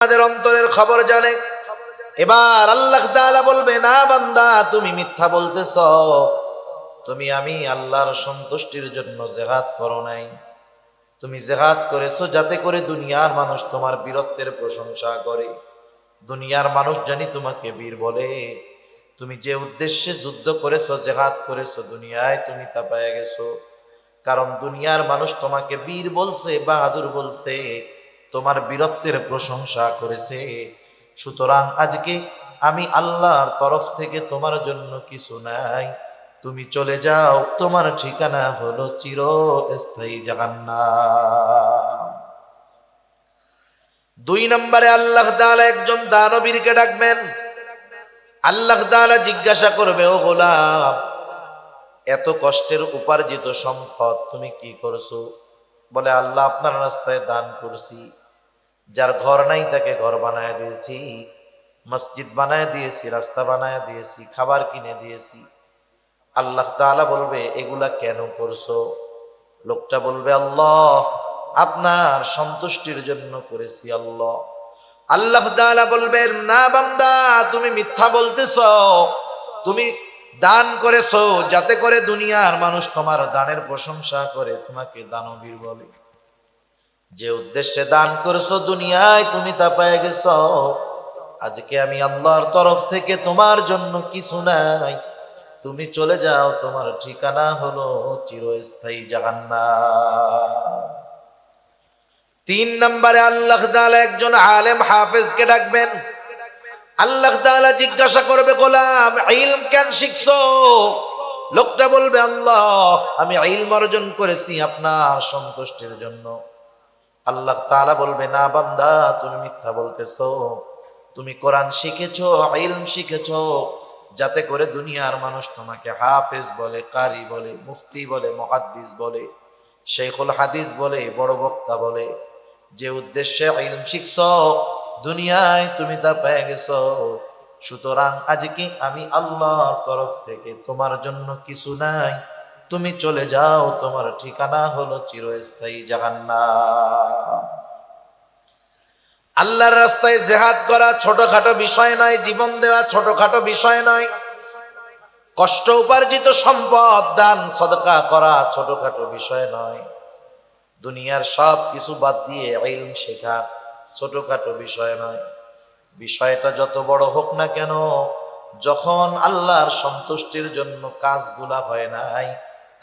আমাদের অন্তরের খবর জানে। এবার আল্লাহ তাআলা বলবে, না বান্দা, তুমি মিথ্যা বলতেছ, তুমি আমি আল্লাহর সন্তুষ্টির জন্য জিহাদ করো নাই। তুমি জিহাদ করেছো যাতে করে দুনিয়ার মানুষ তোমার বীরত্বের প্রশংসা করে, দুনিয়ার মানুষ জানি তোমাকে বীর বলে। তুমি যে উদ্দেশ্যে যুদ্ধ করেছো, জিহাদ করেছো, দুনিয়ায় তুমি তা পেয়ে গেছো। কারণ দুনিয়ার মানুষ তোমাকে বীর বলছে, বাহাদুর বলছে, তোমার বীরত্বের প্রশংসা করেছে। সুতরাং আজকে আমি আল্লাহর তরফ থেকে তোমার জন্য কিছু নাই, তুমি চলে যাও, তোমার ঠিকানা হলো চিরস্থায়ী জাহান্নাম। 2 নম্বরে আল্লাহ তাআলা একজন দানবীরকে ডাকবেন। আল্লাহ তাআলা জিজ্ঞাসা করবে, ও গোলাম, এত কষ্টের উপার্জিত সম্পদ তুমি কি করছো? বলে, আল্লাহ আপনার রাস্তায় দান করছি। যার ঘর নাই তাকে ঘর বানায় দিয়েছি, মসজিদ বানায় দিয়েছি, রাস্তা বানায় দিয়েছি, খাবার কিনে দিয়েছি। আল্লাহ তাআলা বলবে, এগুলা কেন করছো? লোকটা বলবে, আল্লাহ আপনার সন্তুষ্টির জন্য করেছি। আল্লাহ তাআলা বলবেন, না বান্দা, তুমি মিথ্যা বলতেছো। তুমি দান করেছো যাতে করে দুনিয়ার মানুষ তোমার দানের প্রশংসা করে, তোমাকে দানবীর বলে। যে উদ্দেশ্যে দান করেছো দুনিয়ায় তুমি তা পেয়ে গেছো। আজকে আমি আল্লাহর তরফ থেকে তোমার জন্য কিছু নাই, তুমি চলে যাও, তোমার ঠিকানা হলো চিরস্থায়ী জাহান্নাম। 3 নম্বরে আল্লাহ তাআলা একজন আলেম হাফেজকে ডাকবেন। আল্লাহ তাআলা জিজ্ঞাসা করবে, গোলাম, ইলম কেন শিখছো? লোকটা বলবে, আল্লাহ আমি ইলম অর্জন করেছি আপনার সন্তুষ্টির জন্য। আল্লাহ তাআলা বলবে, না বান্দা, তুমি মিথ্যা বলতেছো। তুমি কোরআন শিখেছো, ইলম শিখেছো যাতে করে দুনিয়ার মানুষ তোমাকে হাফেজ বলে, কারি বলে, মুফতি বলে, মুহাদ্দিস বলে, শেখুল হাদিস বলে, বড় বক্তা বলে। যে উদ্দেশ্যে ইলম শিখছো দুনিয়ায় তুমি তা পেয়ে গেছো। সুতরাং আজকে আমি আল্লাহর তরফ থেকে তোমার জন্য কিছু নাই, তুমি চলে যাও, তোমার ঠিকানা হলো চিরস্থায়ী জাহান্নাম। আল্লাহর রাস্তায় জিহাদ করা ছোটখাটো বিষয় নয়, জীবন দেওয়া ছোটখাটো বিষয় নয়, কষ্ট উপার্জিত সম্পদ দান সদকা করা ছোটখাটো বিষয় নয়, দুনিয়ার সব কিছু বাদ দিয়ে ইলম শেখা ছোটখাটো বিষয় নয়। বিষয়টা যত বড় হোক না কেন, যখন আল্লাহর সন্তুষ্টির জন্য কাজগুলা হয় নাই,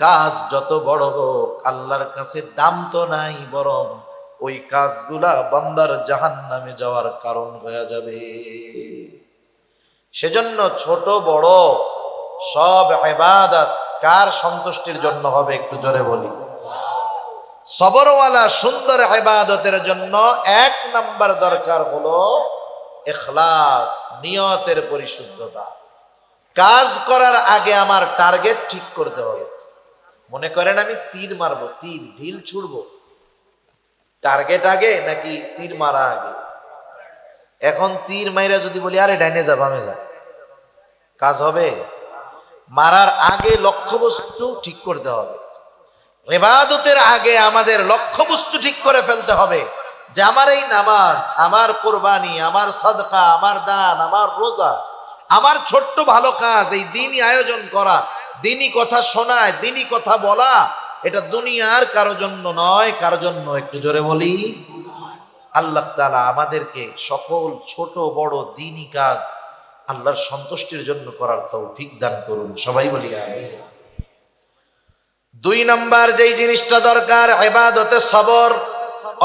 কাজ যত বড় হোক আল্লাহর কাছে দাম তো নাই, বরং ওই কাজগুলা বান্দার জাহান্নামে যাওয়ার কারণ হয়ে যাবে। সেজন্য ছোট বড় সব ইবাদত কার সন্তুষ্টির জন্য হবে? একটু জোরে বলি। সবরওয়ালা সুন্দর ইবাদতের জন্য 1 নাম্বার দরকার হলো ইখলাস, নিয়তের পরিশুদ্ধতা। কাজ করার আগে আমার টার্গেট ঠিক করতে হবে। মনে করেন আমি তীর মারবো, তীর ঢিল ছুড়বো, টার্গেট আগে নাকি তীর মারা আগে? এখন তীর মাইরা যদি বলি আরে ডাইনে যা বামে যা, কাজ হবে? মারার আগে লক্ষ্যবস্তু ঠিক করতে হবে। ইবাদতের আগে আমাদের লক্ষ্যবস্তু ঠিক করে ফেলতে হবে যে আমার এই নামাজ, আমার কোরবানি, আমার সাদকা, আমার দান, আমার রোজা, আমার ছোট্ট ভালো কাজ, এই দিনই আয়োজন করা, দিনই কথা শোনায়, দিনই কথা বলা, এটা দুনিয়ার কারো জন্য নয়। কারো জন্য? একটু জোরে বলি। আল্লাহ তাআলা আমাদেরকে সকল ছোট বড় দিনই কাজ আল্লাহর সন্তুষ্টির জন্য করার তৌফিক দান করুন, সবাই বলি আমিন। 2 নাম্বার যেই জিনিসটা দরকার ইবাদতে সবর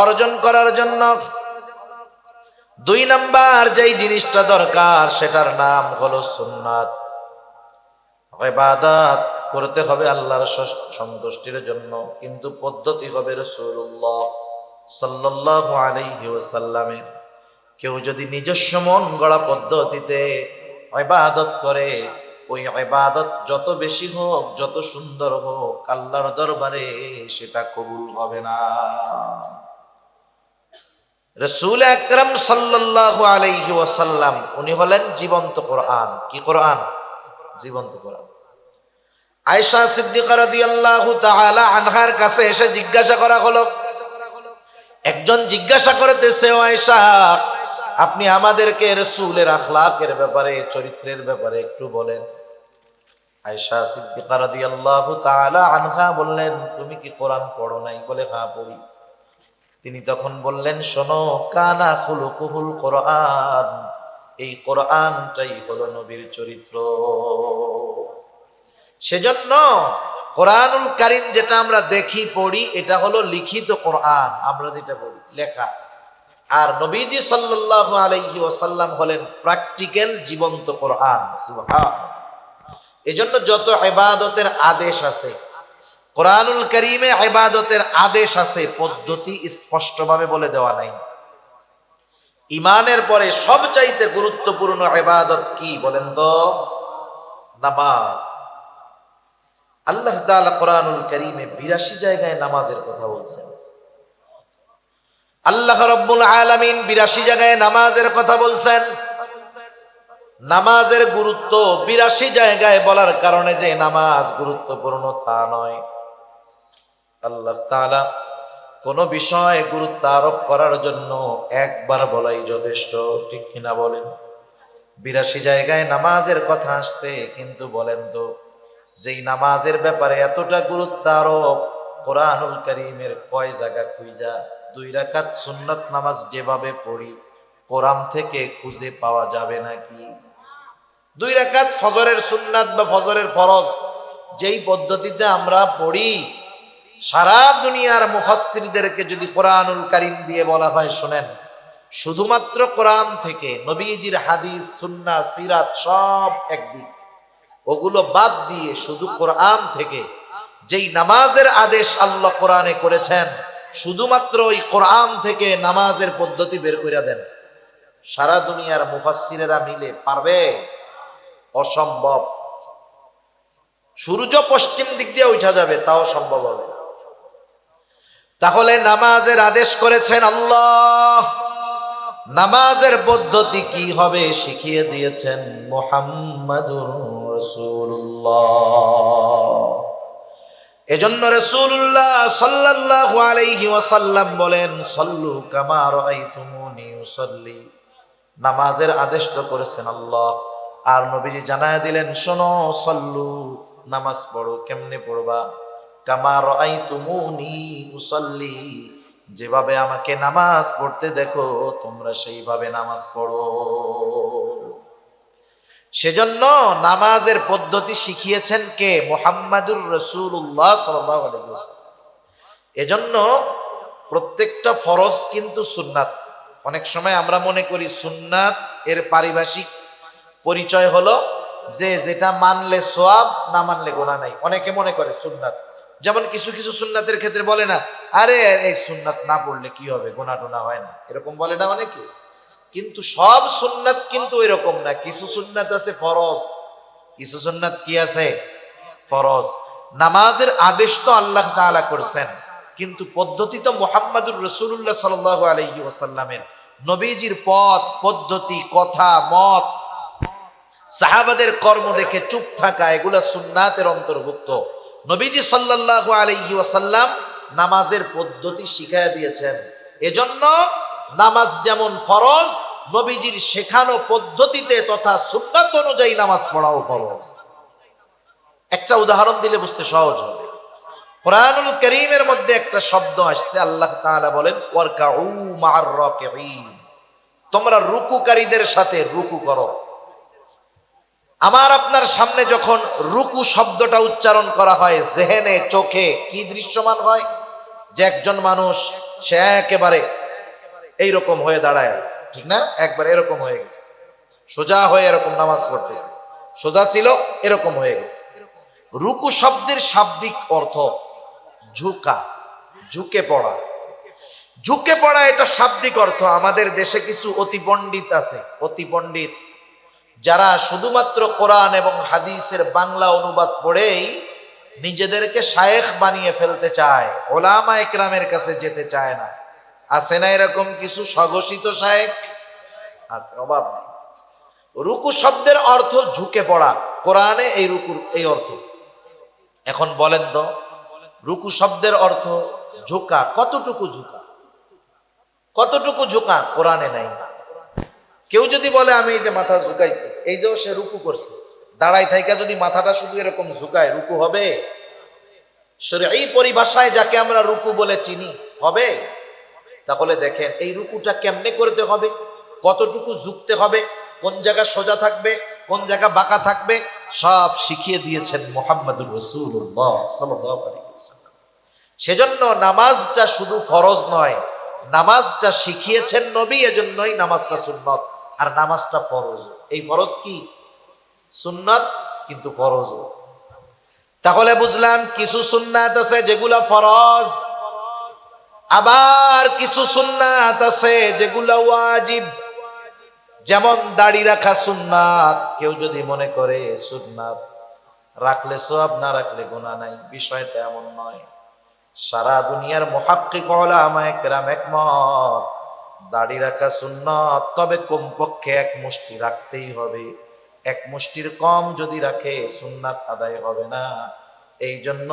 অর্জন করার জন্য, 2 নাম্বার যেই জিনিসটা দরকার সেটার নাম হলো সুন্নাত। ইবাদত করতে হবে আল্লাহর সন্তুষ্টির জন্য, কিন্তু পদ্ধতি হবে রাসূলুল্লাহ সাল্লাল্লাহু আলাইহি ওয়াসাল্লামের। কেউ যদি নিজস্ব মন গড়া পদ্ধতিতে ইবাদত করে, ওই ইবাদত যত বেশি হোক, যত সুন্দর হোক, আল্লাহর দরবারে সেটা কবুল হবে না। রাসূল আকরাম সাল্লাল্লাহু আলাইহি ওয়াসাল্লাম উনি হলেন জীবন্ত কোরআন। কি কোরআন? জীবন্ত কোরআন। আয়েশা সিদ্দিকা রাদিয়াল্লাহু তাআলা আনহার কাছে এসে জিজ্ঞাসা করা হলো, একজন জিজ্ঞাসা করতেছে, ও আয়েশা, আপনি আমাদেরকে রাসূলের আখলাকের ব্যাপারে, চরিত্রের ব্যাপারে একটু বলেন। আয়েশা সিদ্দিকা রাদিয়াল্লাহু তাআলা আনহা বললেন, তুমি কি কোরআন পড়ো নাই? বলে হ্যাঁ পড়ি। তিনি তখন বললেন, শোনো, কানা খুলুকুহুল কোরআন, এই কোরআনটাই হলো নবীর চরিত্র। সেজন্য কোরআনুল কারীম যেটা আমরা দেখি পড়ি, এটা হলো লিখিত কোরআন, আমরা যেটা পড়ি লেখা। আর নবীজি সাল্লাল্লাহু আলাইহি ওয়াসাল্লাম হলেন প্র্যাকটিক্যাল জীবন্ত কোরআন। সুবহানাল্লাহ। এজন্য যত ইবাদতের আদেশ আছে কোরআনুল কারীমে, ইবাদতের আদেশ আছে, পদ্ধতি স্পষ্টভাবে বলে দেওয়া নাই। ঈমানের পরে সবচাইতে গুরুত্বপূর্ণ ইবাদত কি বলেন তো? নামাজ। আল্লাহ তাআলা কোরআনুল কারীমে ৮২ জায়গায় নামাজের কথা বলছেন। আল্লাহ রাব্বুল আলামিন ৮২ জায়গায় নামাজের কথা বলছেন। নামাজের গুরুত্ব ৮২ জায়গায় বলার কারণে যে নামাজ গুরুত্বপূর্ণ তা নয়। আল্লাহ তাআলা কোন বিষয়ে গুরুত্ব আরোপ করার জন্য একবার বলাই যথেষ্ট, ঠিক কিনা বলেন? ৮২ জায়গায় নামাজের কথা আসছে, কিন্তু বলেন তো যেই নামাজের ব্যাপারে এতটা গুরুত্ব আরোপ, কোরআনুল কারীমের কয় জায়গা খুঁজা 2 রাকাত সুন্নাত নামাজ যেভাবে পড়ি কোরআন থেকে খুঁজে পাওয়া যাবে নাকি? 2 রাকাত ফজরের সুন্নাত বা ফজরের ফরজ যেই পদ্ধতিতে আমরা পড়ি, সারা দুনিয়ার মুফাসসিরদেরকে যদি কোরআনুল কারীম দিয়ে বলা হয়, শুনেন, শুধুমাত্র কোরআন থেকে নবীজির হাদিস, সুন্নাহ, সিরাত সব একদিক, ওগুলো বাদ দিয়ে শুধু কোরআন থেকে যেই নামাজের আদেশ আল্লাহ কোরআনে করেছেন, শুধুমাত্র ওই কোরআন থেকে নামাজের পদ্ধতি বের করে দেন, সারা দুনিয়ার মুফাসসিরেরা মিলে পারবে? অসম্ভব। সূর্য পশ্চিম দিক দিয়ে উঠা যাবে, তাও সম্ভব হবে। তাহলে নামাজের আদেশ করেছেন আল্লাহ, নামাজের পদ্ধতি কি হবে শিখিয়ে দিয়েছেন মুহাম্মাদুর রাসূলুল্লাহ। এজন্য রাসূলুল্লাহ সাল্লাল্লাহু আলাইহি ওয়াসাল্লাম বলেন, সল্লু কামা রাআইতুমুনি উসাল্লি। নামাজের আদেশ তো করেছেন আল্লাহ, আর নবীজি জানায় দিলেন, শোনো, সল্লু, নামাজ পড়ো। কেমনে পড়বা? কামা রাআইতুমুনি উসাল্লি, যেভাবে আমাকে নামাজ পড়তে দেখো তোমরা সেইভাবে নামাজ পড়ো। সেজন্য নামাজের পদ্ধতি শিখিয়েছেন কে? মুহাম্মাদুর রাসূলুল্লাহ সাল্লাল্লাহু আলাইহি ওয়াসাল্লাম। এজন্য প্রত্যেকটা ফরজ কিন্তু সুন্নাত। অনেক সময় আমরা মনে করি সুন্নাত এর পারিভাষিক পরিচয় হলো যে যেটা মানলে সওয়াব, না মানলে গুনাহ নাই। অনেকে মনে করে সুন্নাত, যেমন কিছু কিছু সুন্নাতের ক্ষেত্রে বলে না, আরে এই সুন্নাত না পড়লে কি হবে, গুনাহ টুনা হয় না, এরকম বলে না অনেকে। কিন্তু সব সুন্নাত কিন্তু এরকম না। কিছু সুন্নাত আছে ফরজ, কিছু সুন্নাত কি আছে? ফরজ। নামাজের আদেশ তো আল্লাহ তাআলা করেছেন, কিন্তু পদ্ধতি তো মুহাম্মাদুর রাসূলুল্লাহ সাল্লাল্লাহু আলাইহি ওয়াসাল্লামের। নবীজির পথ, পদ্ধতি, কথা, মত, সাহাবাদের কর্ম দেখে চুপ থাকা, এগুলা সুন্নাতের অন্তর্ভুক্ত। নবীজি সাল্লাল্লাহু আলাইহি ওয়াসাল্লাম নামাজের পদ্ধতি শিখাইয়া দিয়েছেন। এজন্য নামাজ যেমন ফরজ, নবীজির শেখানো পদ্ধতিতে তথা সুন্নাত অনুযায়ী নামাজ পড়াও ফরজ। একটা উদাহরণ দিলে বুঝতে সহজ হবে। কোরআনুল কারীমের মধ্যে একটা শব্দ আসছে, আল্লাহ তাআলা বলেন, ওয়ারকাউ মা'আর রাকিঈন, তোমরা রুকুকারীদের সাথে রুকু করো। আমার আপনার সামনে যখন রুকু শব্দটা উচ্চারণ করা হয়, জেহেনে, চোখে কি দৃশ্যমান হয়? যে একজন মানুষ সে একেবারে এইরকম হয়ে দাঁড়ায় আছে, ঠিক না? একবার এরকম হয়ে গেছে, সোজা হয়ে এরকম নামাজ পড়তেছে, সোজা ছিল এরকম হয়ে গেছে। রুকু শব্দের শাব্দিক অর্থ ঝুঁকা, ঝুঁকে পড়া। ঝুঁকে পড়া এটা শাব্দিক অর্থ। আমাদের দেশে কিছু অতি পণ্ডিত আছে, অতি পণ্ডিত, যারা শুধুমাত্র কোরআন এবং হাদিসের বাংলা অনুবাদ পড়েই নিজেদেরকে শায়েখ বানিয়ে ফেলতে চায়, ওলামা একরামের কাছে যেতে চায় না। আছে না এরকম কিছু স্বঘোষিত শায়েখ? আছে, অভাব নেই। রুকু শব্দের অর্থ ঝুঁকে পড়া, কোরআনে এই রুকুর এই অর্থ। এখন বলেন তো, রুকু শব্দের অর্থ ঝুঁকা, কতটুকু ঝুঁকা? কতটুকু ঝুঁকা কোরআনে নাই। কেউ যদি বলে আমি এই যে মাথা ঝুঁকাইছি, এই যে সে রুকু করছে, দাঁড়াই থাইকা যদি মাথাটা শুধু এরকম ঝুঁকায়, রুকু হবে? এই পরিভাষায় যাকে আমরা রুকু বলে চিনি, হবে? তাহলে দেখেন এই রুকুটা কেমনে করতে হবে, কতটুকু ঝুঁকতে হবে, কোন জায়গা সোজা থাকবে, কোন জায়গা বাঁকা থাকবে, সব শিখিয়ে দিয়েছেন মুহাম্মদুর রাসূলুল্লাহ সাল্লাল্লাহু আলাইহি ওয়াসাল্লাম। সেজন্য নামাজটা শুধু ফরজ নয়, নামাজটা শিখিয়েছেন নবী, এজন্যই নামাজটা সুন্নত, আর নামাজটা ফরজ। এই ফরজ কি? সুন্নত, কিন্তু ফরজ। তাহলে বুঝলাম কিছু সুন্নাত আছে যেগুলা ফরজ, আবার কিছু সুন্নাত আছে যেগুলা ওয়াজিব। যেমন দাড়ি রাখা সুন্নাত, কেউ যদি মনে করে সুন্নাত রাখলে সওয়াব, না রাখলে গুনাহ নাই, বিষয়টা এমন নয়। সারা দুনিয়ার মুহাক্কিক উলামায়ে কেরাম একমত, দাড়ি রাখা সুন্নাত, তবে কমপক্ষে এক মুষ্টি রাখতেই হবে। এক মুষ্টির কম যদি রাখে সুন্নাত আদায় হবে না। এই জন্য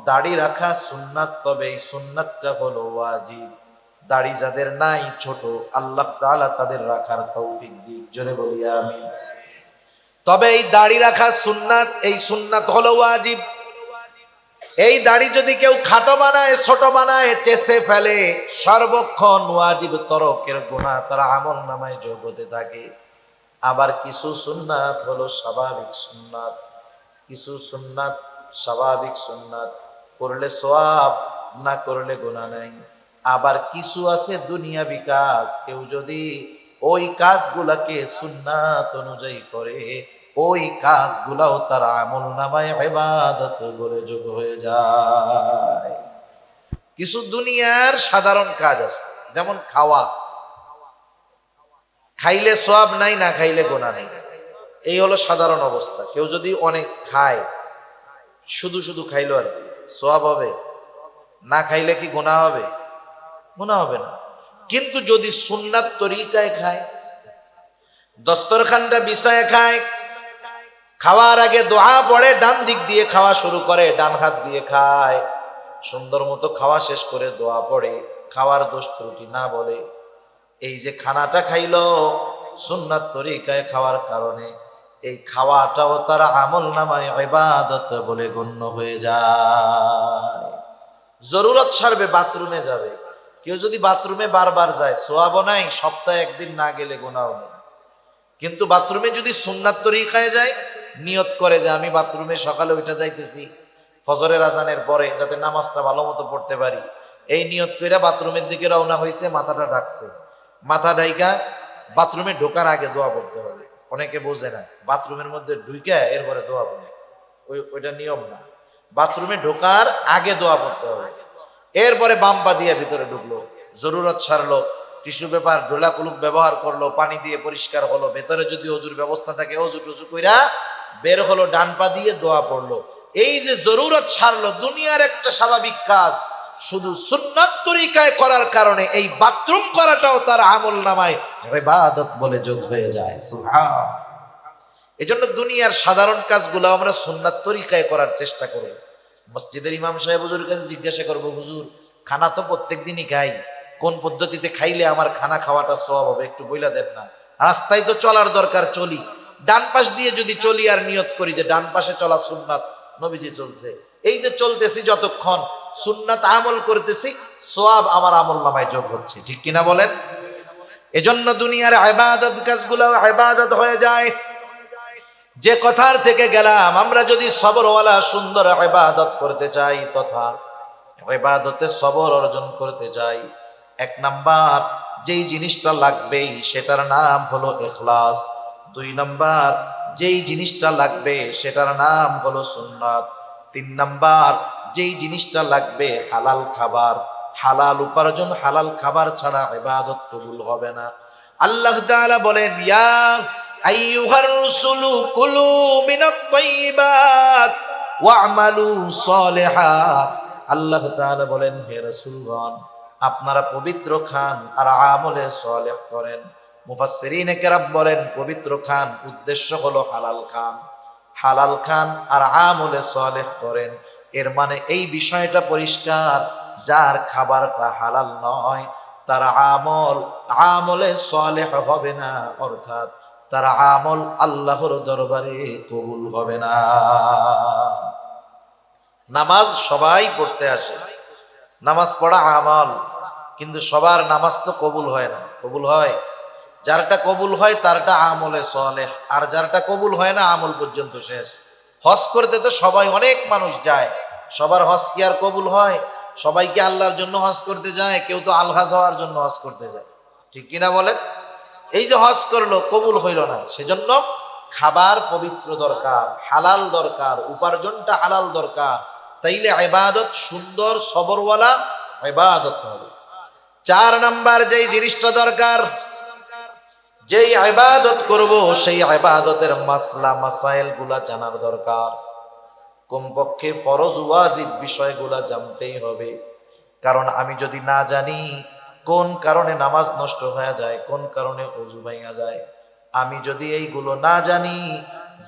দাড়ি রাখা সুন্নাত, তবে এই সুন্নাতটা হলো ওয়াজিব। দাড়ি যাদের নাই ছোট, আল্লাহ তাআলা তাদের রাখার তৌফিক দিক, জোরে বলি আমিন। তবে এই দাড়ি রাখা সুন্নাত, এই সুন্নাত হলো ওয়াজিব। এই দাড়ি যদি কেউ খাটো বানায়, ছোট বানায়, চেঁচে ফেলে, সর্বক্ষণ ওয়াজিব তরকের গুনাহ তার আমল নামায় যোগ হতে থাকে। আবার কিছু সুন্নাত হলো স্বাভাবিক সুন্নাত, কিছু সুন্নাত স্বাভাবিক সুন্নাত, করলে সওয়াব, না করলে গুনাহ নাই। আবার কিছু আছে দুনিয়াবি কাজ, কেউ যদি ওই কাজগুলাকে সুন্নাত অনুযায়ী করে, ওই কাজগুলাও তার আমল নামায় ইবাদত বলে যোগ হয়ে যায়। কিছু দুনিয়ার সাধারণ কাজ আছে, যেমন খাওয়া, খাইলে সওয়াব নাই, না খাইলে গুনাহ নাই, এই হলো সাধারণ অবস্থা। কেউ যদি অনেক খায়, শুধু শুধু খাইলো আর কি, সওয়াব হবে? না খাইলে কি গুনাহ হবে? গুনাহ হবে না। কিন্তু যদি সুন্নাত তরিকায় খায়, দস্তরখানটা বিছায় খায়, খাওয়ার আগে দোয়া পড়ে, ডান দিক দিয়ে খাওয়া শুরু করে, ডান হাত দিয়ে খায়, সুন্দর মতো খাওয়া শেষ করে দোয়া পড়ে, খাওয়ার দোষ ত্রুটি না বলে, এই যে খানাটা খাইলো সুন্নাত তরিকায় খাওয়ার কারণে, এই খাওয়াটাও তার আমল নামায় ইবাদত বলে গণ্য হয়ে যায়। জরুরত সারবে, বাথরুমে যাবে, কেউ যদি বাথরুমে বারবার যায়, সওয়াবও নাই, সপ্তাহে একদিন না গেলে গুনাহও নেই। কিন্তু বাথরুমে যদি সুন্নাত তরিকায় যায়, নিয়ত করে যে আমি বাথরুমে সকালে উঠে যাইতেছি ফজরের আজানের পরে, যাতে নামাজটা ভালো মতো পড়তে পারি, এই নিয়ত কইরা বাথরুমের দিকে রওনা হয়েছে, মাথাটা ঢাকছে, মাথা ঢাইকা বাথরুমে ঢোকার আগে দোয়া পড়তে হবে। অনেকে বোঝে না, বাথরুমের মধ্যে ঢুইকা এরপরে দোয়া পড়ে, ওইটা নিয়ম না। বাথরুমে ঢোকার আগে দোয়া পড়তে হবে, এরপরে বাম পা দিয়ে ভিতরে ঢুকলো, জরুরত সারলো, টিস্যু পেপার ঢোলা কুলুক ব্যবহার করলো, পানি দিয়ে পরিষ্কার হলো, ভেতরে যদি অজুর ব্যবস্থা থাকে অজু টজু কইরা বের হলো, ডান পা দিয়ে দোয়া পড়লো। এই যে জরুরত সারলো, দুনিয়ার একটা স্বাভাবিক কাজ, শুধু সুন্নাত তরিকায় করার কারণে এই বাথরুম করাটাও তার আমল নামায় ইবাদত বলে যোগ হয়ে যায়। সুবহান। এজন্য দুনিয়ার সাধারণ কাজগুলো আমরা সুন্নাত তরিকায় করার চেষ্টা করব। মসজিদের ইমাম সাহেব হুজুরের কাছে জিজ্ঞাসা করব, হুজুর খানা তো প্রত্যেক দিনই খাই, কোন পদ্ধতিতে খাইলে আমার খানা খাওয়াটা সওয়াব হবে, একটু বইলা দেন না। রাস্তায় তো চলার দরকার, চলি, ডান পাশ দিয়ে যদি চলি আর নিয়ত করি যে ডান পাশে চলা সুন্নাত, নবীজি চলছে, এই যে চলতেছি যতক্ষণ সুন্নাত আমল করতেছি, সওয়াব আমার আমল নামায় যোগ হচ্ছে, ঠিক কিনা বলেন? এজন্য দুনিয়ার ইবাদত কাজগুলো ইবাদত হয়ে যায়। যে কথার থেকে গেলাম, আমরা যদি সবরওয়ালা সুন্দর ইবাদত করতে চাই, তথা ইবাদতে সবর অর্জন করতে চাই, এক নাম্বার যেই জিনিসটা লাগবেই সেটার নাম হলো ইখলাস। দুই নাম্বার যেই জিনিসটা লাগবে সেটার নাম হলো সুন্নাত। তিন নাম্বার যেই জিনিসটা লাগবে হালাল খাবার, হালাল উপার্জন, হালাল খাবার ছাড়া ইবাদত কবুল হবে না। আল্লাহ তাআলা বলেন, ইয়া আইয়ুহার রাসূলু কুলু মিনাত তাইয়্যিবাত ওয়া'মালু সালিহাত। আল্লাহ তাআলা বলেন, হে রাসূলগণ, আপনারা পবিত্র খান আর আমলে সালেহ করেন। মুফাসসিরিনে কেরাম বলেন, পবিত্র খান উদ্দেশ্য হলো হালাল খান, হালাল খান আর আমলে সালেহ করেন। এর মানে এই বিষয়টা পরিষ্কার, যার খাবারটা হালাল নয় তার আমলে সালেহ হবে না, অর্থাৎ তার আমল আল্লাহর দরবারে কবুল হবে না। নামাজ সবাই পড়তে আসে, নামাজ পড়া আমল, কিন্তু সবার নামাজ তো কবুল হয় না। কবুল হয় যারটা কবুল হয় তারটা আমলে সালেহ, আর যারটা কবুল হয় না আমল পর্যন্ত শেষ। হজ করতে তো সবাই, অনেক মানুষ যায়, সবার হজ কি আর কবুল হয়? সবাই কি আল্লাহর জন্য হজ করতে যায়? কেউ তো আলহাজ হওয়ার জন্য হজ করতে যায়, ঠিক কিনা বলেন? এই যে হজ করলো, কবুল হইল না, সেজন্য খাবার পবিত্র দরকার, হালাল দরকার, উপার্জনটা হালাল দরকার, তাইলে ইবাদত সুন্দর সবরওয়ালা ইবাদত হবে। 4 নাম্বার যেই জিনিসটা দরকার, যেই ইবাদত করব সেই ইবাদতের মাসলা মাসাইল গুলা জানার দরকার। কমপক্ষে ফরজ ওয়াজিব বিষয়গুলা জানতেই হবে, কারণ আমি যদি না জানি কোন কারণে নামাজ নষ্ট হয়ে যায়, কোন কারণে ওযু ভাঙা যায়, আমি যদি এইগুলো না জানি,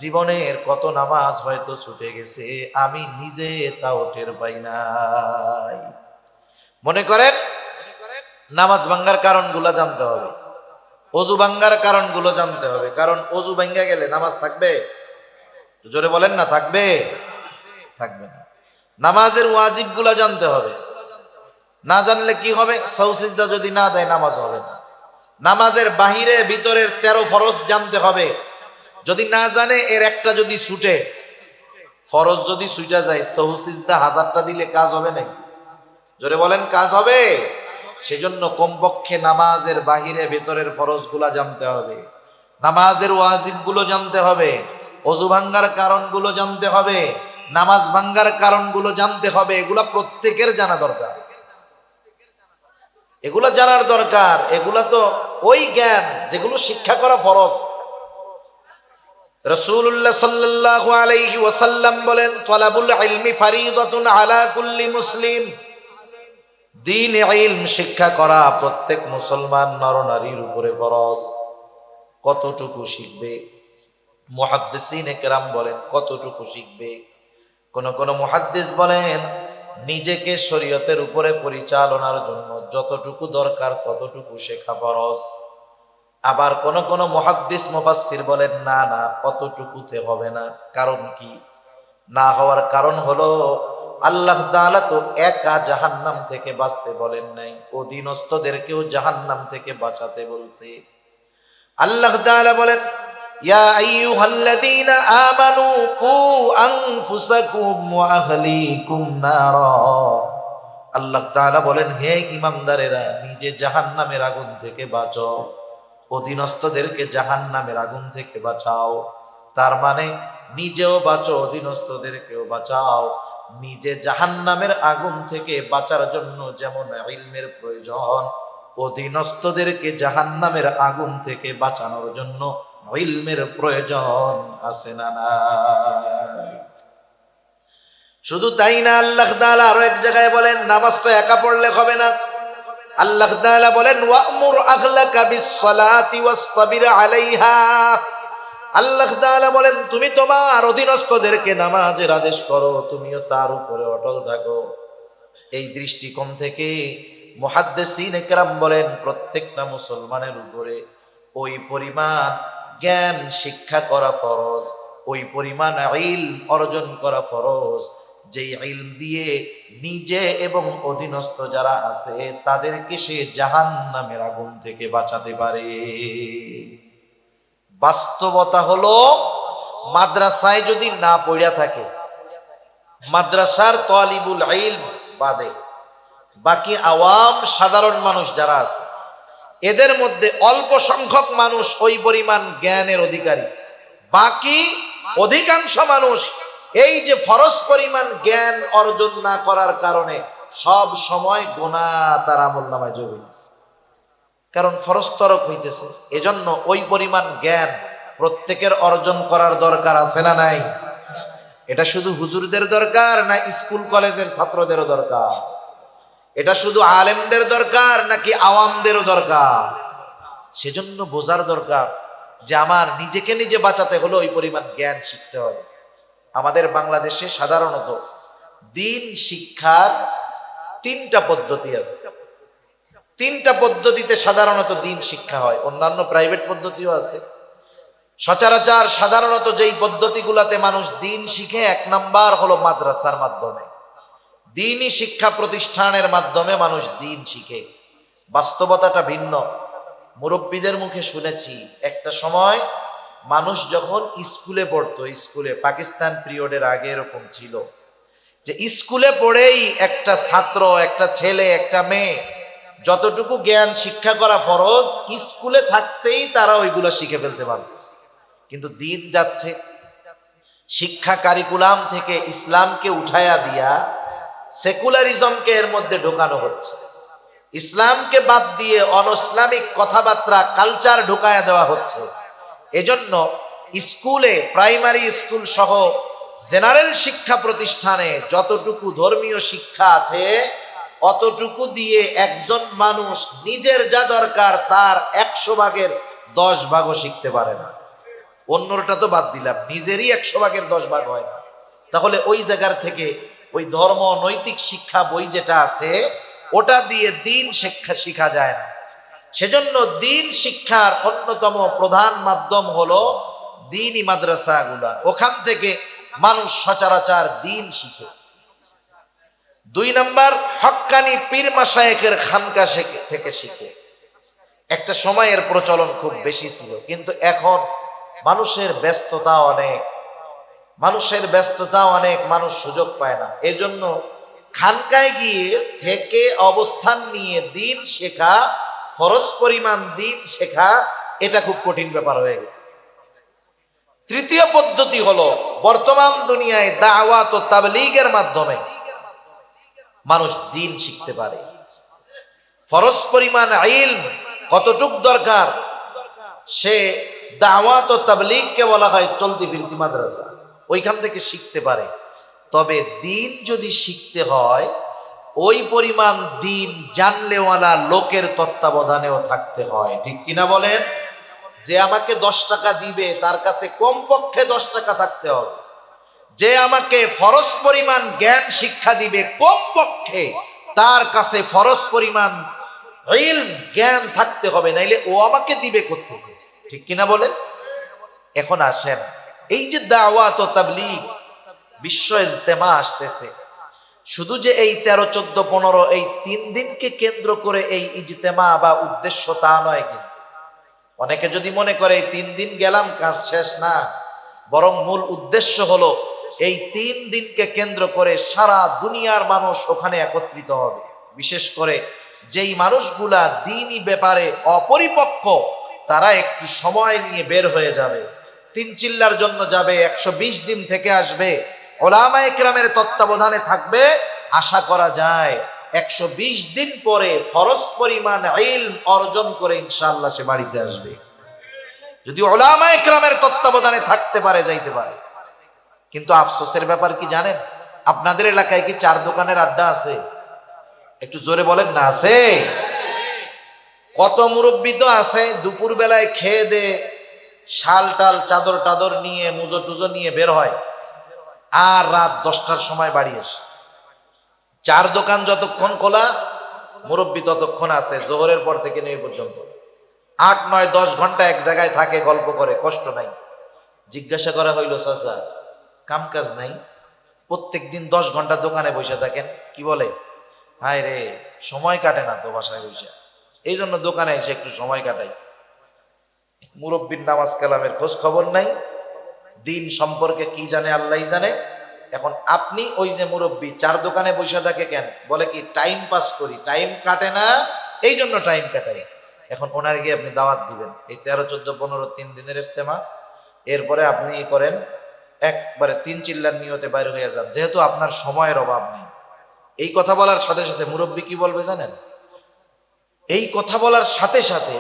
জীবনের কত নামাজ হয়তো ছুটে গেছে, আমি নিজে তাও টের পাই নাই। মনে করেন নামাজ ভাঙ্গার কারণগুলো জানতে হবে, ওযু ভাঙ্গার কারণগুলো জানতে হবে, কারণ ওযু ভাঙ্গা গেলে নামাজ থাকবে? জোরে বলেন না, থাকবে? থাকবে না। নামাজের ওয়াজিব গুলা জানতে হবে, না জানলে কি হবে? সাউ সিজদা যদি না দেয় নামাজ হবে না। নামাজের বাহিরে ভিতরের 13 ফরজ জানতে হবে, যদি না জানে এর একটা যদি ছুটে, ফরজ যদি ছুটা যায়, সাউ সিজদা 1000টা দিলে কাজ হবে নাকি? জোরে বলেন, কাজ হবে? সেজন্য কমপক্ষে নামাজের বাহিরে ভেতরের ফরজ গুলা জানতে হবে, নামাজের ওয়াজিব গুলো জানতে হবে, ওযু ভাঙ্গার কারণগুলো জানতে হবে, নামাজ ভাঙ্গার কারণগুলো জানতে হবে। এগুলা প্রত্যেকের জানা দরকার, এগুলা জানার দরকার। এগুলা তো ওই জ্ঞান যেগুলো শিক্ষা করা ফরজ। রাসূলুল্লাহ সাল্লাল্লাহু আলাইহি ওয়াসাল্লাম বলেন, তালাবুল ইলমি ফারিদাতুন আলা কুল্লি মুসলিম। দ্বীন ইলম শিক্ষা করা প্রত্যেক মুসলমান নরনারীর উপরে ফরজ। কতটুকু শিখবে? মুহাদ্দিসিনে কেরাম বলেন কতটুকু শিখবে? কোন মুহাদ্দিস বলেন নিজেকে শরীয়তের উপরে পরিচালনার জন্য যতটুকু দরকার ততটুকু শেখা ফরজ। আবার কোন মুহাদ্দিস মুফাসসির বলেন না না, অতটুকুতে হবে না। কারণ কি? না হওয়ার কারণ হলো আল্লাহ তাআলা তো একা জাহান্নাম থেকে বাঁচতে বলেন নাই, অধীনস্থদেরকেও জাহান্নাম থেকে বাঁচাতে বলছে। আল্লাহ তাআলা বলেন, ইয়া আইয়ুহাল্লাযীনা আমানু কু আনফুসাকুম ওয়া আহলিকুম নারা। আল্লাহ তাআলা বলেন, হে ঈমানদারেরা, নিজে জাহান্নামের আগুন থেকে বাঁচো, অধীনস্থদেরকে জাহান্নামের আগুন থেকে বাঁচাও। তার মানে নিজেও বাঁচো, অধীনস্থদেরকেও বাঁচাও। নিজে জাহান্নামের আগুন থেকে বাঁচার জন্য যেমন ইলমের প্রয়োজন, অধীনস্থদেরকে জাহান্নামের আগুন থেকে বাঁচানোর জন্য ইলমের প্রয়োজন আছে না নাই? শুধু তাই না, আল্লাহ তাআলা আরো এক জায়গায় বলেন, নামাজ তো একা পড়লে হবে না। আল্লাহ তাআলা বলেন, ওয়া'মুর আহলাকা বিস-সালাতি ওয়াসতাবির আলাইহা। আল্লাহ তাআলা বলেন, তুমি তোমার অধীনস্থদেরকে নামাজের আদেশ করো, তুমিও তার উপরে অটল থাকো। এই দৃষ্টিকোণ থেকে মুহাদ্দিসিনে কেরাম বলেন, প্রত্যেকটা মুসলমানের উপরে ওই পরিমাণ জ্ঞান শিক্ষা করা ফরজ, ওই পরিমাণ ইলম অর্জন করা ফরজ, যেই ইলম দিয়ে নিজে এবং অধীনস্থ যারা আছে তাদেরকে সে জাহান্নামের আগুন থেকে বাঁচাতে পারে। বাস্তবতা হলো, মাদ্রাসায় যদি না পড়িয়া থাকে, মাদ্রাসার তালিবুল ইলম বাদে বাকি আওয়াম সাধারণ মানুষ যারা আছে, এদের মধ্যে অল্প সংখ্যক মানুষ ওই পরিমাণ জ্ঞানের অধিকারী। বাকি অধিকাংশ মানুষ এই যে ফরজ পরিমাণ জ্ঞান অর্জন না করার কারণে সব সময় গুনাহ তার আমলনামায় যোগ হইতেছে, কারণ ফরজ তরক হইতেছে। এজন্য ওই পরিমাণ জ্ঞান প্রত্যেকের অর্জন করার দরকার আছে না নাই? এটা শুধু হুজুরদের দরকার না স্কুল কলেজের ছাত্রদেরও দরকার? এটা শুধু আলেমদের দরকার নাকি আওয়ামদেরও দরকার? সেজন্য বোঝার দরকার যে আমার নিজেকে নিজে বাঁচাতে হলে ওই পরিমাণ জ্ঞান শিখতে হবে। আমাদের বাংলাদেশে সাধারণত দ্বীন শিক্ষার 3টা পদ্ধতি আছে। তিনটা পদ্ধতিতে সাধারণত দিন শিক্ষা হয়, অন্যান্য প্রাইভেট পদ্ধতিও আছে। সচরাচর সাধারণত যেই পদ্ধতিগুলোতে মানুষ দিন শিখে, এক নাম্বার হলো মাদ্রাসার মাধ্যমে, দিনই শিক্ষা প্রতিষ্ঠানের মাধ্যমে মানুষ দিন শিখে। বাস্তবতাটা ভিন্ন। মুরব্বীদের মুখে শুনেছি একটা সময় মানুষ যখন স্কুলে পড়তো, স্কুলে পাকিস্তান পিরিয়ডের আগে এরকম ছিল যে স্কুলে পড়েই একটা ছাত্র, একটা ছেলে, একটা মেয়ে যতটুকু জ্ঞান শিক্ষা করা ফরজ, স্কুলে থাকতেই তারা ওইগুলো শিখে ফেলতে পারবে। কিন্তু দিন যাচ্ছে, শিক্ষা কারিকুলাম থেকে ইসলামকে উঠায়া দিয়া সেকুলারিজমকে এর মধ্যে ঢোকানো হচ্ছে। ইসলামকে বাদ দিয়ে অনইসলামিক কথাবার্তা, কালচার ঢুকায়া দেওয়া হচ্ছে। এজন্য স্কুলে, প্রাইমারি স্কুল সহ জেনারেল শিক্ষা প্রতিষ্ঠানে যতটুকু ধর্মীয় শিক্ষা আছে অতটুকু দিয়ে একজন মানুষ নিজের যা দরকার তার 100 ভাগের 10 ভাগও শিখতে পারে না। অন্যটা তো বাদ দিলাম, নিজেরই 100 ভাগের 10 ভাগ হয় না। তাহলে ওই জায়গার থেকে ওই ধর্ম নৈতিক শিক্ষা বই যেটা আছে ওটা দিয়ে দিন শিক্ষা শিখা যায় না। সেজন্য দিন শিক্ষার অন্যতম প্রধান মাধ্যম হলো দিনই মাদ্রাসাগুলা। ওখান থেকে মানুষ সচরাচর দিন শিখে। 2 নাম্বার, হক্কানি পীর মাশায়েখের খানকা থেকে শিখে। একটা সময়ের প্রচলন খুব বেশি ছিল, কিন্তু এখন মানুষের ব্যস্ততা অনেক, মানুষ সুযোগ পায় না। এজন্য খানকায় গিয়ে থেকে অবস্থান নিয়ে দিন শেখা, ফরজ পরিমাণ দিন শেখা, এটা খুব কঠিন ব্যাপার হয়ে গেছে। 3য় পদ্ধতি হলো বর্তমান দুনিয়ায় দাওয়াত ও তাবলীগের মাধ্যমে মানুষ দিন শিখতে পারে। ফরজ পরিমাণ ইলম কতটুক দরকার, সে দাওয়াত ও তাবলীগকে বলা হয় চলতি ফিরতি মাদ্রাসা, ওইখান থেকে শিখতে পারে। তবে দিন যদি শিখতে হয় ওই পরিমাণ দিন জানলেওয়ালা লোকের তত্ত্বাবধানেও থাকতে হয়। ঠিক কিনা বলেন? যে আমাকে 10 টাকা দিবে তার কাছে কমপক্ষে 10 টাকা থাকতে হবে। যে আমাকে ফরজ পরিমাণ জ্ঞান শিক্ষা দিবে কমপক্ষে তার কাছে ফরজ পরিমাণ ইলম জ্ঞান থাকতে হবে, নাইলে ও আমাকে দিবে কোত্থেকে? ঠিক কিনা বলেন? এখন আসেন, এই যে দাওয়াত ও তাবলীগ বিশ্ব ইজতেমা আসতেছে, শুধু যে এই 13, 14, 15 এই 3 দিনকে কেন্দ্র করে এই ইজতেমা বা উদ্দেশ্য তা নয়। কিন্তু অনেকে যদি মনে করে এই 3 দিন গেলাম কাজ শেষ, না, বরং মূল উদ্দেশ্য হলো এই 3 দিনকে কেন্দ্র করে সারা দুনিয়ার মানুষ ওখানে একত্রিত হবে। বিশেষ করে যেই মানুষগুলা দ্বীনি ব্যাপারে অপরিপক্ক তারা একটু সময় নিয়ে বের হয়ে যাবে, 3 চিল্লার জন্য যাবে, 120 দিন থেকে আসবে, উলামায়ে কেরামের তত্ত্বাবধানে থাকবে। আশা করা যায় 120 দিন পরে ফরজ পরিমাণ ইলম অর্জন করে ইনশাআল্লাহ সে বাড়িতে আসবে, যদি উলামায়ে কেরামের তত্ত্বাবধানে থাকতে পারে, যাইতে পারে। কিন্তু আফসোসের ব্যাপার কি জানেন? আপনাদের এলাকায় কি 4 দোকানের আড্ডা আছে? একটু জোরে বলেন না, আছে? কত মুরব্বী তো আছে দুপুর বেলায় খেয়ে দে শাল টাল চাদর টাদর নিয়ে মুজো টুজো নিয়ে বের হয়, আর রাত 10টার সময় বাড়ি আসে। 4 দোকান যতক্ষণ খোলা মুরব্বী ততক্ষণ আছে, জোহরের পর থেকে নিয়ে পর্যন্ত 8, 9, 10 ঘন্টা এক জায়গায় থাকে, গল্প করে, কষ্ট নাই। জিজ্ঞাসা করা হইল, চাচা কাম কাজ নাই, প্রত্যেকদিন 10 ঘন্টা দোকানে বসে থাকেন, কি বলে? হায় রে, সময় কাটে না তো বাসায় বসে, এই জন্য দোকানে এসে একটু সময় কাটাই। মুরব্বীর নামাজ কালামের খোঁজ খবর নাই, দিন সম্পর্কে কি জানে আল্লাহই জানে। এখন আপনি ওই যে মুরব্বী 4 দোকানে বসে থাকে কেন? বলে কি টাইম পাস করি, টাইম কাটে না, এই জন্য টাইম কাটাই। এখন ওনার গিয়ে আপনি দাওয়াত দিবেন, এই 13, 14, 15 3 দিনের ইজতেমা, এরপরে আপনি করেন একবারে 3 চিল্লার নিয়তে বাইর হয়ে যান, যেহেতু আপনার সময়ের অভাব নেই। এই কথা বলার সাথে সাথে মুরব্বী কি বলবে জানেন? এই কথা বলার সাথে সাথে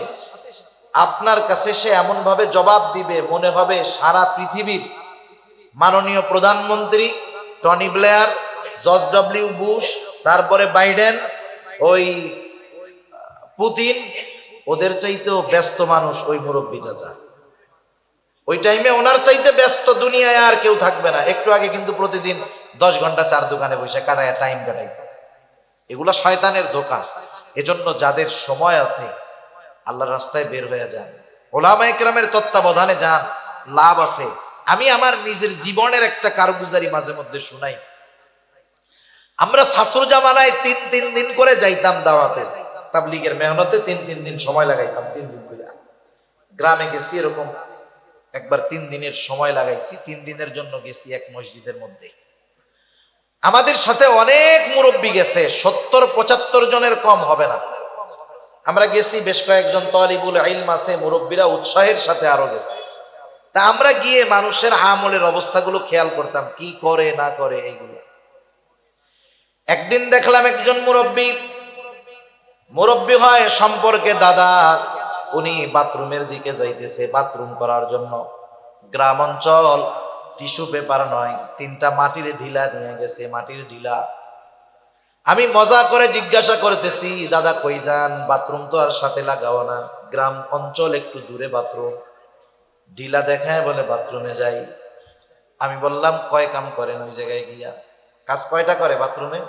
আপনার কাছে সে এমন ভাবে জবাব দিবে মনে হবে সারা পৃথিবীর মাননীয় প্রধানমন্ত্রী Tony Blair, George W Bush, তারপরে বাইডেন, ওই পুতিন, ওদের চাইতেও ব্যস্ত মানুষ ওই মুরব্বী চাচা। ওই টাইমে ওনার চাইতে ব্যস্ত দুনিয়ায় আর কেউ থাকবে না। একটু আগে কিন্তু প্রতিদিন 10 ঘন্টা 4 দোকানে বসে কাটায় টাইম কাটাইতো। এগুলা শয়তানের ধোঁকা। এজন্য যাদের সময় আছে আল্লাহর রাস্তায় বের হয়ে যান, ওলামায়ে কেরামের তত্ত্বাবধানে যান, লাভ আছে। আমি আমার নিজের জীবনের একটা কারগুজারি মাঝে মধ্যে শুনাই। আমরা ছাত্র জামানায় 3 দিন করে যাইতাম দাওয়াতে, তাবলীগের মেহনতে 3 দিন সময় লাগাইতাম। 3 দিন করে গ্রামে গেছি, এরকম একবার 3 দিনের সময় লাগাইছি। 3 দিনের জন্য গেছি এক মসজিদের মধ্যে। আমাদের সাথে অনেক মুরব্বী গেছে, 70-75 জনের কম হবে না। আমরা গেছি, বেশ কয়েকজন তালিবুল ইলম আছে, মুরব্বীরা উৎসাহের সাথে আরো গেছে। তা আমরা গিয়ে মানুষের আমলের অবস্থাগুলো খেয়াল করতাম, কি করে না করে এইগুলো। একদিন দেখলাম একজন মুরব্বী হয় সম্পর্কে দাদা, উনি বাথরুমের দিকে যাইতেছে বাথরুম করার জন্য। গ্রাম অঞ্চল, টিস্যু পেপার নয়, 3টা মাটির ঢিলা নিয়ে গেছে, মাটির ঢিলা। আমি মজা করে জিজ্ঞাসা করতেছি, দাদা কই যান? বাথরুম তো আর সাথে লাগাও না, গ্রাম অঞ্চল, একটু দূরে বাথরুম। ঢিলা দেখায় বলে বাথরুমে যাই। আমি বললাম কয় কাম করেন ওই জায়গায় গিয়া? কাজ কয়টা করে বাথরুমে?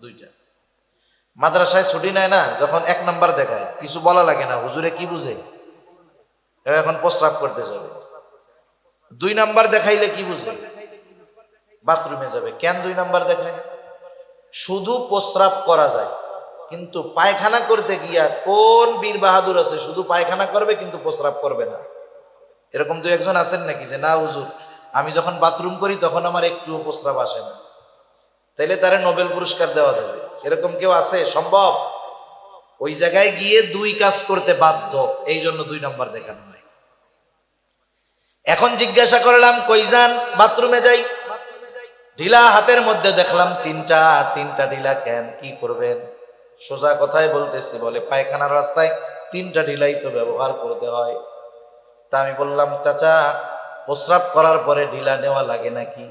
2টা। মাদ্রাসায় ছুটি নেয় না, যখন 1 নাম্বার দেখায় কিছু বলা লাগে না, হুজুরে কি বুঝে, এখন প্রস্রাব করতে যাবে। 2 নাম্বার দেখাইলে কি বুঝে? বাথরুমে যাবে। কেন 2 নাম্বার দেখায়? শুধু প্রস্রাব করা যায়, কিন্তু পায়খানা করতে গিয়া কোন বীর বাহাদুর আছে শুধু পায়খানা করবে কিন্তু প্রস্রাব করবে না? এরকম 2-1 জন আছেন নাকি যে না হুজুর আমি যখন বাথরুম করি তখন আমার একটুও প্রস্রাব আসে না? তাইলে তারে নোবেল পুরস্কার দেওয়া যাবে। এরকম কেউ আছে? সম্ভব? ওই জায়গায় গিয়ে 2 কাজ করতে বাধ্য, এই জন্য 2 নাম্বার দেখানো হয়। এখন জিজ্ঞাসা করলাম কই যান? বাথরুমে যাই। ঢিলা হাতের মধ্যে দেখলাম 3টা ঢিলা। কেন, কি করবেন? সোজা কথাই বলতেছি, বলে পায়খানার রাস্তায় 3টা ঢিলাই তো ব্যবহার করতে হয়। তা আমি বললাম চাচা প্রস্রাব করার পরে ঢিলা নেওয়া লাগে নাকি?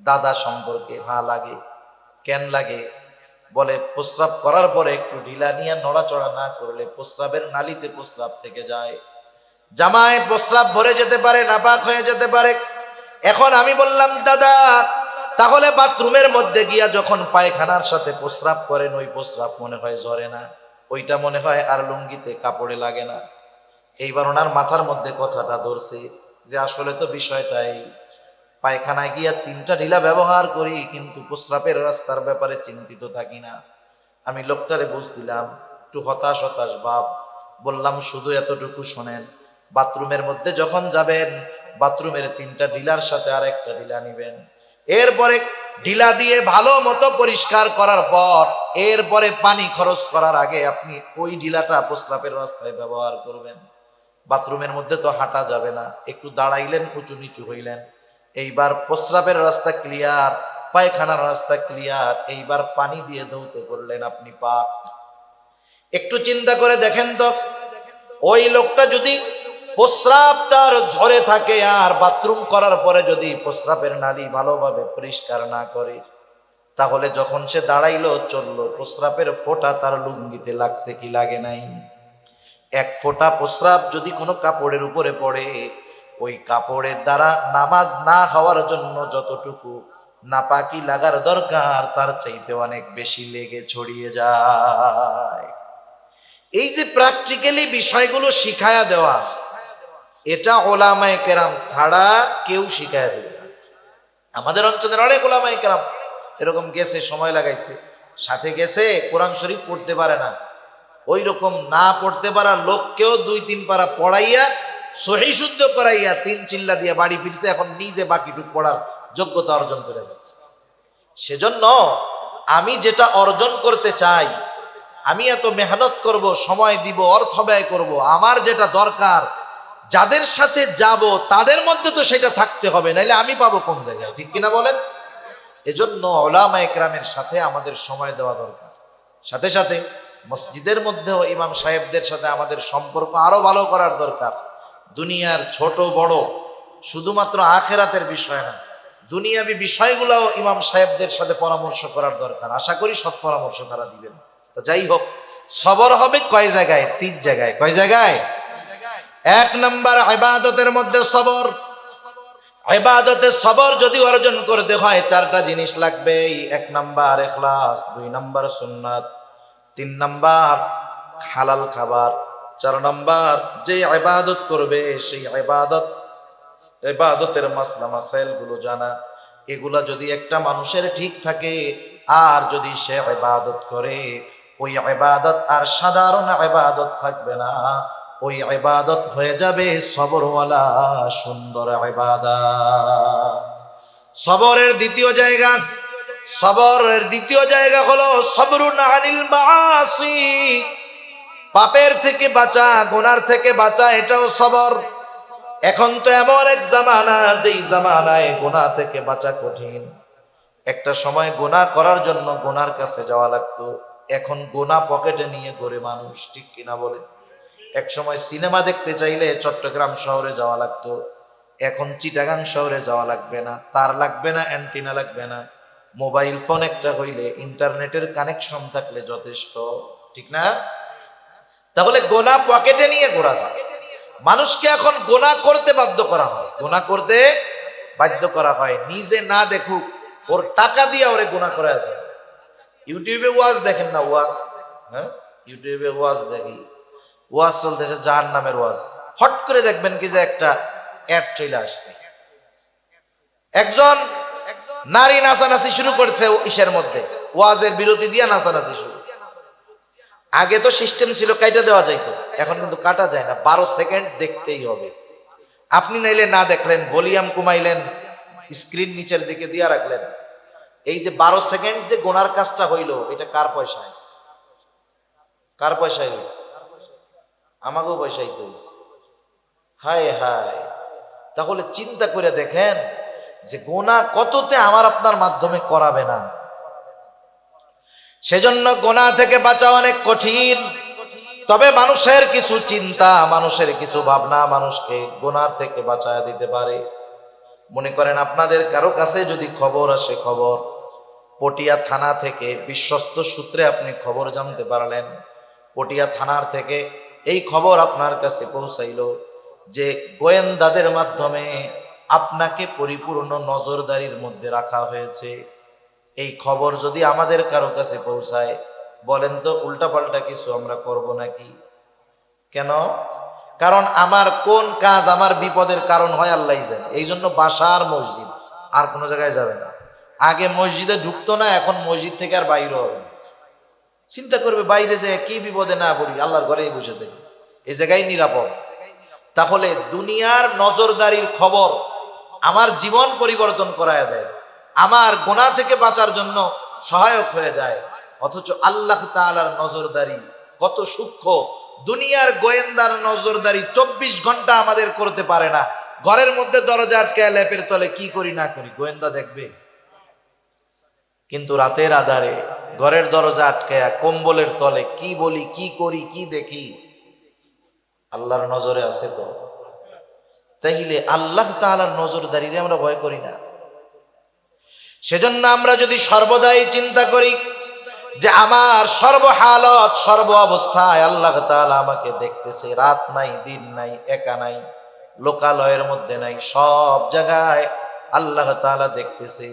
দাদা সম্পর্কে, হ্যাঁ লাগে। কেন লাগে? বলে প্রস্রাব করার পরে একটু ঢিলা নিয়ে নড়াচড়া না করলে প্রস্রাবের নালীতে প্রস্রাব থেকে যায়, জামায় প্রস্রাব ভরে যেতে পারে, নাপাক হয়ে যেতে পারে। এখন আমি বললাম দাদা তাহলে বাথরুমের মধ্যে গিয়া যখন পায়খানার সাথে প্রস্রাব করেন ওই প্রস্রাব মনে হয় ঝরে না, ওইটা মনে হয় আর লুঙ্গিতে কাপড়ে লাগে না। এইবার ওনার মাথার মধ্যে কথাটা ধরছে যে আসলে তো বিষয়টাই, পায়খানায় গিয়া 3টা ঢিলা ব্যবহার করি কিন্তু প্রস্রাবের রাস্তার ব্যাপারে চিন্তিত থাকি না। আমি লোকটারে বুঝ দিলাম, একটু হতাশ ভাব। বললাম শুধু এতটুকু শোনেন, বাথরুমের মধ্যে যখন যাবেন বাথরুমের 3টা ঢিলার সাথে আর একটা ঢিলা নিবেন। এরপরে ঢিলা দিয়ে ভালো মতো পরিষ্কার করার পর এরপরে পানি খরচ করার আগে আপনি ওই ঢিলাটা প্রস্রাবের রাস্তায় ব্যবহার করবেন। বাথরুমের মধ্যে তো হাঁটা যাবে না, একটু দাঁড়াইলেন, উঁচু নিচু হইলেন, এইবার প্রস্রাবের রাস্তা ক্লিয়ার, পায়খানার রাস্তা ক্লিয়ার, এইবার পানি দিয়ে ধৌত করলেন আপনি পাক। একটু চিন্তা করে দেখেন তো, ওই লোকটা যদি প্রস্রাব তার ঝরে থাকে আর বাথরুম করার পরে যদি প্রস্রাবের নালী ভালোভাবে পরিষ্কার না করে, তাহলে যখন সে দাঁড়াইলো চললো প্রস্রাবের ফোঁটা তার লুঙ্গিতে লাগছে কি লাগে নাই? 1 ফোঁটা প্রস্রাব যদি কোনো কাপড়ের উপরে পড়ে, ওই কাপড়ের দ্বারা নামাজ না হওয়ার জন্য যতটুকু নাপাকি লাগার দরকার তার চাইতে অনেক বেশি লেগে ছড়িয়ে যায়। এই যে প্র্যাকটিক্যালি বিষয়গুলো শিখায়া দেওয়া, এটা ওলামায়ে কেরাম ছাড়া কেউ শিখায়া দেবে না। আমাদের অঞ্চলের অনেক ওলামায়ে কেরাম এরকম গেছে, সময় লাগাইছে, সাথে গেছে, কোরআন শরীফ পড়তে পারে না, ওই রকম না পড়তে পারা লোককেও 2-3 পারা পড়াইয়া সহি শুদ্ধ করাইয়া 3 চিল্লা দিয়ে বাড়ি ফিরছে, এখন নিজে বাকিটুক পড়ার যোগ্যতা অর্জন করে গেছে। সেজন্য আমি যেটা অর্জন করতে চাই, আমি এত মেহনত করব, সময় দিব, অর্থ ব্যয় করব, আমার যেটা দরকার যাদের সাথে যাব তাদের মধ্যে তো সেটা থাকতে হবে, নাইলে আমি পাবো কোন জায়গায়? ঠিক কিনা বলেন? এজন্য উলামায়ে কেরামের সাথে আমাদের সময় দেওয়া দরকার। সাথে সাথে মসজিদের মধ্যেও ইমাম সাহেবদের সাথে আমাদের সম্পর্ক আরো ভালো করার দরকার। দুনিয়ার ছোট বড় শুধুমাত্র আখেরাতের বিষয় না, দুনিয়াবি বিষয়গুলোও ইমাম সাহেবদের সাথে পরামর্শ করার দরকার। আশা করি সৎ পরামর্শ তারা দিবেন। তো যাই হোক, সবর হবে কয় জায়গায়? 3 জায়গায়। কয় জায়গায়? 1 নাম্বার ইবাদতের মধ্যে সবর। ইবাদতে সবর যদি অর্জন করতে হয় 4টা জিনিস লাগবে। 1 নাম্বার ইখলাস, 2 নাম্বার সুন্নাত, 3 নাম্বার হালাল খাবার। 4 নাম্বার যে ইবাদত করবে সেই ইবাদতের মাসলা মাসাইল গুলো জানা। এগুলা যদি একটা মানুষের ঠিক থাকে, আর যদি সে ইবাদত করে, ওই ইবাদত আর সাধারণ ইবাদত থাকবে না, ওই ইবাদত হয়ে যাবে সবরওয়ালা সুন্দর ইবাদত। সবরের দ্বিতীয় জায়গা হলো সবরুন আনিল মাআসি, পাপের থেকে বাঁচা, গুনার থেকে বাঁচা, এটাও সবর। এখন তো এমন এক জামানা, যেই জামানায় গুনাহ থেকে বাঁচা কঠিন। একটা সময় গুনাহ করার জন্য গুনার কাছে যাওয়া লাগতো, এখন গুনাহ পকেটে নিয়ে ঘোরে মানুষ, ঠিক কিনা বলে? এক সময় সিনেমা দেখতে চাইলে চট্টগ্রাম শহরে যাওয়া লাগতো, এখন চিটাগাং শহরে যাওয়া লাগবে না, তার লাগবে না, অ্যান্টিনা লাগবে না, মোবাইল ফোন একটা হইলে ইন্টারনেটের কানেকশন থাকলে যথেষ্ট, ঠিক না? তাহলে গুনাহ পকেটে নিয়ে ঘোরা যায়। মানুষকে এখন গুনাহ করতে বাধ্য করা হয়, নিজে না দেখুক, ওর টাকা দিয়ে ওরে গুনাহ করা যায়। ইউটিউবে ওয়াজ দেখেন না, ইউটিউবে ওয়াজ দেখি, ওয়াজ চলতেছে জাহান্নামের ওয়াজ, হট করে দেখবেন কি যে একটা অ্যাড চলে আসছে, একজন নারী নাচানাচি শুরু করছে ইসের মধ্যে, ওয়াজের বিরতি দিয়া নাচানাচি শুরু। আগে তো সিস্টেম ছিল কাটা দেওয়া যাইতো, এখন কিন্তু কাটা যায় না, 12 সেকেন্ড দেখতেই হবে। আপনি নাইলে না দেখলেন, ভলিউম কমাইলেন, স্ক্রিন নিচের দিকে দিয়া রাখলেন, এই যে 12 সেকেন্ড যে গোনার কাজটা হইলো, এটা কার পয়সায় হয়েছে? আমাকেও পয়সাই তো হয়েছে। হায় হায়, তাহলে চিন্তা করে দেখেন যে গুনাহ কততে আমার আপনার মাধ্যমে করাবে না। সেজন্য গুনাহ থেকে বাঁচা অনেক কঠিন। তবে মানুষের কিছু চিন্তা, মানুষের কিছু ভাবনা মানুষকে গুনাহ থেকে বাঁচায় দিতে পারে। মনে করেন আপনাদের কারো কাছে যদি খবর আসে, খবর পটিয়া থানা থেকে, বিশ্বস্ত সূত্রে আপনি খবর জানতে পারলেন, পটিয়া থানার থেকে এই খবর আপনার কাছে পৌঁছাইল যে গোয়েন্দাদের মাধ্যমে আপনাকে পরিপূর্ণ নজরদারির মধ্যে রাখা হয়েছে। এই খবর যদি আমাদের কারো কাছে পৌঁছায়, বলেন তো উল্টাপাল্টা কিছু আমরা করব নাকি? কেন? কারণ আমার কোন কাজ আমার বিপদের কারণ হয় আল্লাহই জানে। এই জন্য বাসার মসজিদ, আর কোনো জায়গায় যাবে না। আগে মসজিদে ঢুকতো না, এখন মসজিদ থেকে আর বাইরে হবে না। চিন্তা করবে বাইরে যে কি বিপদে না পড়ি, আল্লাহর ঘরেই বসে থাকি, এই জায়গায় নিরাপদ। তাহলে দুনিয়ার নজরদারির খবর আমার জীবন পরিবর্তন করায় দেয়, আমার গুনাহ থেকে বাঁচার জন্য সহায়ক হয়ে যায়। অথচ আল্লাহ তাআলার নজরদারি কত সূক্ষ্ম। দুনিয়ার গোয়েন্দার নজরদারি 24 ঘন্টা আমাদের করতে পারে না। ঘরের মধ্যে দরজা আটকায় লেপের তলে কি করি না করি গোয়েন্দা দেখবে, কিন্তু রাতের আধারে ঘরের দরজা আটকায় কম্বলের তলে কি বলি, কি করি, কি দেখি, আল্লাহর নজরে আছে তো। তাইলে আল্লাহ তাআলার নজরদারিরে আমরা ভয় করি না। সেজন্য আমরা যদি সর্বদাই চিন্তা করি যে আমার সর্বহালত, সর্ব অবস্থায় আল্লাহ তাআলা আমাকে দেখতেছে, রাত নাই, দিন নাই, একা নাই, লোকালয়ের মধ্যে নাই, সব জায়গায় আল্লাহ তাআলা দেখতেছে।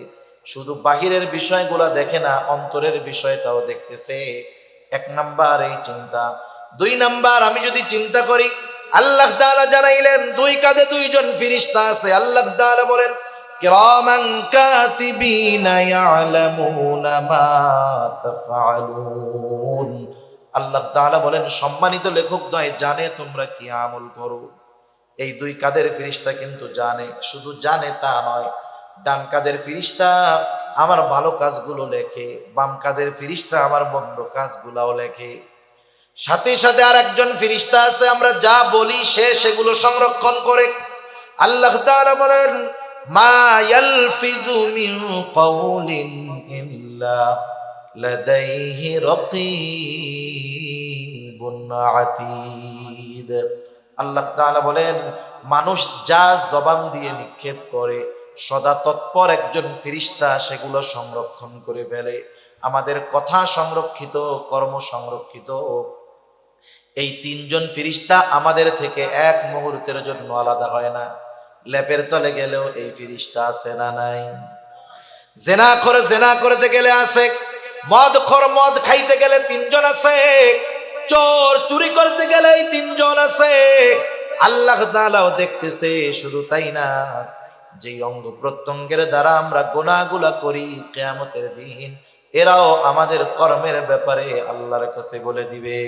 শুধু বাহিরের বিষয়গুলা দেখে না, অন্তরের বিষয়টাও দেখতেছে। 1 নাম্বার এই চিন্তা। 2 নাম্বার, আমি যদি চিন্তা করি, আল্লাহ তাআলা জানাইলেন 2 কাঁধে 2 জন ফেরেশতা আছে। আল্লাহ তাআলা বলেন কিরামান কাতিবিনা ইয়ালামুনা মা তাফআলুন। আল্লাহ তাআলা বলেন সম্মানিত লেখক নয়, জানে তোমরা কি আমল করো। এই 2 কাঁধের ফেরেশতা কিন্তু জানে, শুধু জানে তা নয়, ডান কাঁধের ফেরেশতা আমার ভালো কাজগুলো লেখে, বাম কাঁধের ফেরেশতা আমার মন্দ কাজগুলোও লেখে। সাথে সাথে আর একজন ফেরেশতা আছে, আমরা যা বলি সে সেগুলো সংরক্ষণ করে। আল্লাহ তাআলা বলেন মা ইয়ালফিযু মিন কাওলিন ইল্লা লাদাইহি রাকীবুন আতীদ। আল্লাহ তাআলা বলেন মানুষ যা জবান দিয়ে নিক্ষেপ করে, সদা তৎপর একজন ফেরেশতা সেগুলো সংরক্ষণ করে ফেলে। আমাদের কথা সংরক্ষিত, কর্ম সংরক্ষিত। এই 3 জন ফেরেশতা আমাদের থেকে এক মুহূর্তের জন্য আলাদা হয় না। লেপের তলে গেলেও এই ফেরেশতা আছে না নাই? জেনা করতে গেলে আছে, মদখোর মদ খাইতে গেলে তিনজন আছে, চোর চুরি করতে গেলে তিনজন আছে। আল্লাহ তাআলাও দেখতেছে। শুধু তাই না, যে অঙ্গ প্রত্যঙ্গের দ্বারা আমরা গুনাহগুলা করি কিয়ামতের দিন এরাও আমাদের কর্মের ব্যাপারে আল্লাহর কাছে বলে দিবে।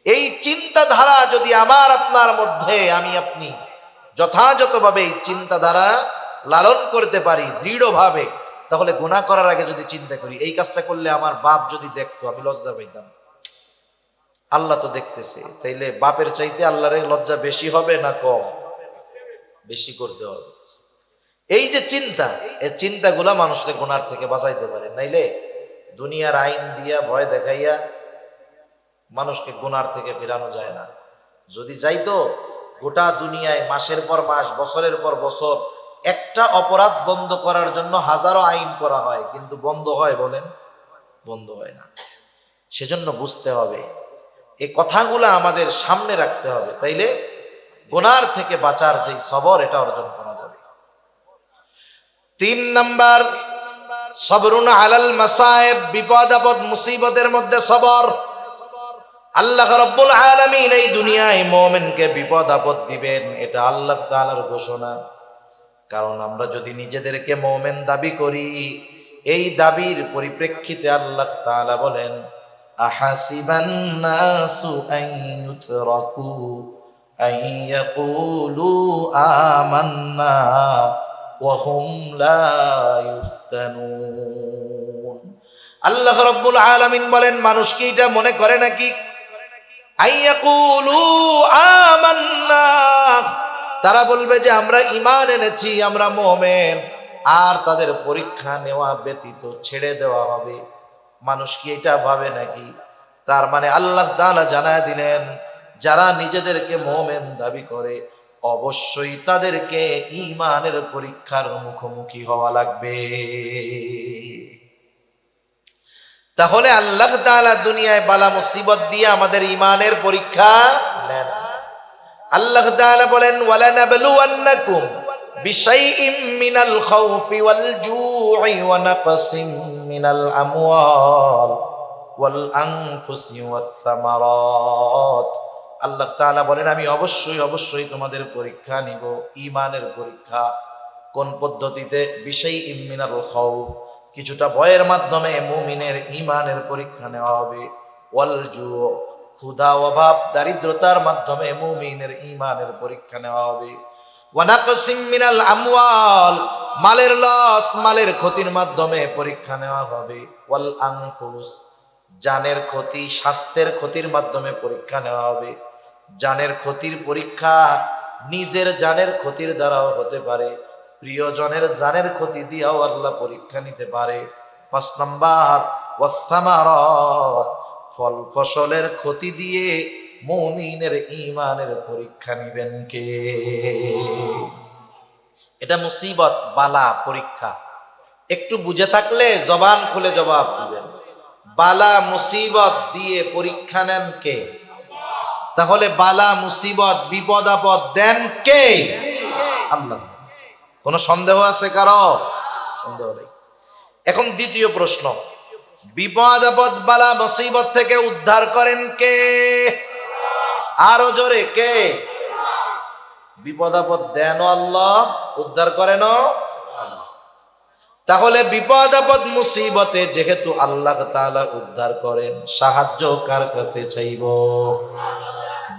এই চিন্তাধারা যদি আমার আপনার মধ্যে আমি আপনি যথাযথভাবে এই চিন্তাধারা লালন করতে পারি দৃঢ়ভাবে, তাহলে গুনাহ করার আগে যদি চিন্তা করি এই কাজটা করলে আমার বাপ যদি দেখতো আমি লজ্জা পাইতাম, আল্লাহ তো দেখতেছে, তাইলে বাপের চাইতে আল্লাহর লজ্জা বেশি হবে না কম? বেশি করতে হবে। এই যে চিন্তা, এই চিন্তাগুলা মানুষকে গুনার থেকে বাঁচাইতে পারে। নাইলে দুনিয়ার আইন দিয়া ভয় দেখাইয়া মানুষকে গুনার থেকে ফেরানো যায় না। যদি যাইতো, গোটা দুনিয়ায় মাসের পর মাস বছরের পর বছর একটা অপরাধ বন্ধ করার জন্য হাজারো আইন করা হয়, কিন্তু বন্ধ হয় বলেন? বন্ধ হয় না। সেজন্য বুঝতে হবে, এই কথাগুলো আমাদের সামনে রাখতে হবে, তাইলে গুনার থেকে বাঁচার যে সবর এটা অর্জন করা যাবে। 3 নাম্বার, সবরুন আলাল মাসায়েব, বিপদ আপদ মুসিবতের মধ্যে সবর। আল্লাহ রাব্বুল আলামিন এই দুনিয়ায় মুমিনকে বিপদ আপদ দিবেন, এটা আল্লাহ তাআলার ঘোষণা। কারণ আমরা যদি নিজেদেরকে মুমিন দাবি করি, এই দাবির পরিপ্রেক্ষিতে আল্লাহ তাআলা বলেন, আহাসিবান নাসু আন ইউতরাকু আন ইয়াকুলু আমান্না ওয়া হুম লা ইফতানুন। আল্লাহ রাব্বুল আলামিন বলেন, মানুষ কি এটা মনে করে নাকি আন ইয়াকুলু আমান্না, তারা বলবে যে আমরা ঈমান এনেছি, আমরা মুমিন, আর তাদের পরীক্ষা নেওয়া ব্যতীত ছেড়ে দেওয়া হবে। মানুষ কি এটা ভাবে নাকি? তার মানে আল্লাহ তাআলা জানায় দিলেন, যারা নিজেদেরকে মুমিন দাবি করে অবশ্যই তাদেরকে ঈমানের পরীক্ষার মুখোমুখি হওয়া লাগবে। তাহলে আল্লাহ তাআলা দুনিয়ায় বালা মুসিবত দিয়ে আমাদের ঈমানের পরীক্ষা নেন। আল্লাহ তাআলা বলেন, ওয়ালানাবলুওয়ান্নাকুম বিশাইইম মিনাল খাউফি ওয়াল জু'i ওয়া নাকসিম মিনাল আমওয়াল ওয়াল আনফুসি ওয়াত থামারাত। আল্লাহ তাআলা বলেন, আমি অবশ্যই তোমাদের পরীক্ষা নিব, ঈমানের পরীক্ষা। কোন পদ্ধতিতে? বিশাইইম মিনাল খাউফ, কিছুটা ভয়ের মাধ্যমে মুমিনের ঈমানের পরীক্ষা নেওয়া হবে। ওয়াল জু', ক্ষুধা অভাব দারিদ্রতার মাধ্যমে মুমিনের ঈমানের পরীক্ষা নেওয়া হবে। ওয়া নাকসিম মিনাল আমওয়াল, মালের লস, মালের ক্ষতির মাধ্যমে পরীক্ষা নেওয়া হবে। ওয়াল আনফুস, জানের ক্ষতি, স্বাস্থ্যের ক্ষতির মাধ্যমে পরীক্ষা নেওয়া হবে। জানের ক্ষতির পরীক্ষা নিজের জানের ক্ষতির দ্বারাও হতে পারে, প্রিয়জনের জানের ক্ষতি দিয়েও আল্লাহ পরীক্ষা নিতে পারে। 5 নাম্বার, ওয়াস সামারাত, ফল ফসলের ক্ষতি দিয়ে মুমিনের ঈমানের পরীক্ষা নিবেন কে? এটা মুসিবত, বালা, পরীক্ষা। একটু বুঝে থাকলে জবান খুলে জবাব দিবেন। বালা মুসিবত দিয়ে পরীক্ষা নেন কে? তাহলে বালা মুসিবত বিপদ আপদ দেন কে? আল্লাহ। কোনো সন্দেহ আছে কারো? সন্দেহ নেই। এখন দ্বিতীয় প্রশ্ন, বিপদ আপদ বালা মুসিবত থেকে উদ্ধার করেন কে? আরো জোরে, কে? বিপদ আপদ দেন আল্লাহ, উদ্ধার করেন আল্লাহ। তাহলে বিপদ আপদ মুসিবতে যেহেতু আল্লাহ তাআলা উদ্ধার করেন, সাহায্য কার কাছে চাইব?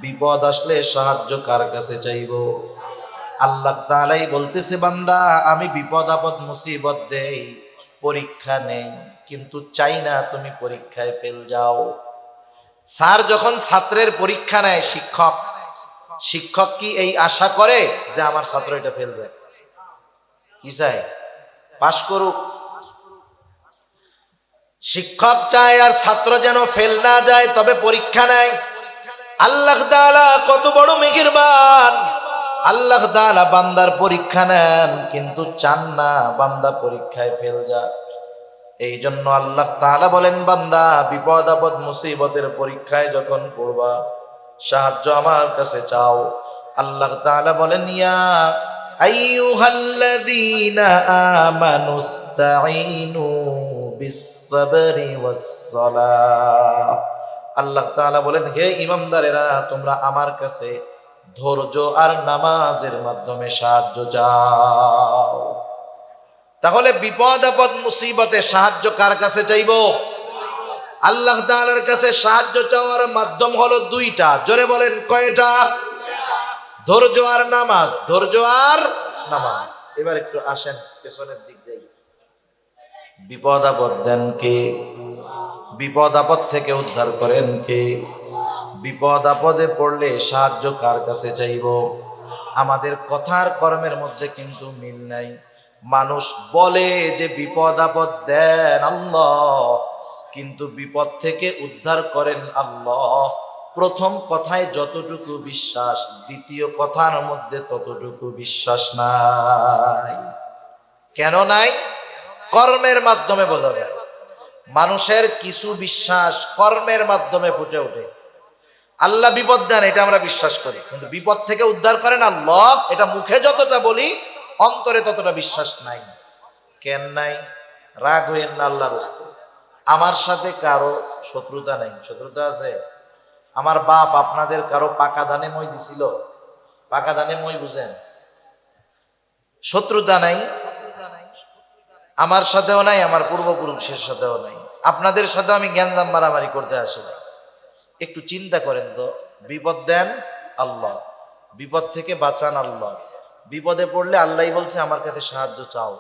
বিপদ আসলে সাহায্য কার কাছে চাইব? আল্লাহ তাআলাই বলতেছে, বান্দা আমি বিপদ আপদ মুসিবত দেই, পরীক্ষা নেই, কিন্তু চাই না তুমি পরীক্ষায় ফেল যাও। স্যার যখন ছাত্রের পরীক্ষা নেয়, শিক্ষক কি এই আশা করে যে আমার ছাত্র এটা ফেল যায়? কি চায়? পাশ করুক। শিক্ষক চায় আর ছাত্র যেন ফেল না যায়, তবে পরীক্ষা নেয়। আল্লাহ তাআলা কত বড় মেহেরবান! আল্লাহ তাআলা বান্দার পরীক্ষা নেন, কিন্তু চান না বান্দা পরীক্ষায় ফেল যাক। এই জন্য আল্লাহ তাআলা বলেন, বান্দা বিপদ আপদ মুসিবতের পরীক্ষায় যখন পড়বা, সাহায্য আমার কাছে চাও। আল্লাহ তাআলা বলেন, ইয়া আইয়ুহাল্লাযীনা আমানুস্তাঈনু বিস-সাবরি ওয়াস-সালাহ। আল্লাহ তাআলা বলেন, হে ইমানদারেরা, তোমরা আমার কাছে ধৈর্য আর নামাজের মাধ্যমে সাহায্য চাও। তাহলে বিপদ আপদ মুসিবতে সাহায্য কার কাছে চাইবো? আল্লাহ তাআলার কাছে সাহায্য চাওয়ার মাধ্যম হলো দুইটা। জোরে বলেন, কয়টা? ধৈর্য আর নামাজ, ধৈর্য আর নামাজ। এবার একটু আসেন পেছনের দিক যাই। বিপদ আপদ দেন কে? বিপদ আপদ থেকে উদ্ধার করেন কে? বিপদ আপদে পড়লে সাহায্য কার কাছে চাইব? আমাদের কথার কর্মের মধ্যে কিন্তু মিল নাই। মানুষ বলে যে বিপদ আপদ দেন আল্লাহ, কিন্তু বিপদ থেকে উদ্ধার করেন আল্লাহ। প্রথম কথায় যতটুকু বিশ্বাস, দ্বিতীয় কথার মধ্যে ততটুকু বিশ্বাস নাই। কেন নাই? কর্মের মাধ্যমে বোঝা যায়। মানুষের কিছু বিশ্বাস কর্মের মাধ্যমে ফুটে ওঠে। আল্লাহ বিপদ দেন, এটা আমরা বিশ্বাস করি, কিন্তু বিপদ থেকে উদ্ধার করেন আল্লাহ, এটা মুখে যতটা বলি অন্তরে ততটা বিশ্বাস নাই। কেন নাই? রাগ হইেন না আল্লাহর রাস্তে। আমার সাথে কারো শত্রুতা নাই। শত্রুতা আছে? আমার বাপ আপনাদের কারো পাকা ধানে মই দিছিল? পাকা ধানে মই বুঝেন? শত্রুতা নাই। আমার সাথেও নাই, আমার পূর্বপুরুষের সাথেও নাই, আপনাদের সাথেও আমি গ্যাঞ্জাম মারামারি করতে আসি না। একটু চিন্তা করেন তো, বিপদ দেন আল্লাহ, বিপদ থেকে বাঁচান আল্লাহ, বিপদে পড়লে আল্লাহই বলছে আমার কাছে সাহায্য চাও।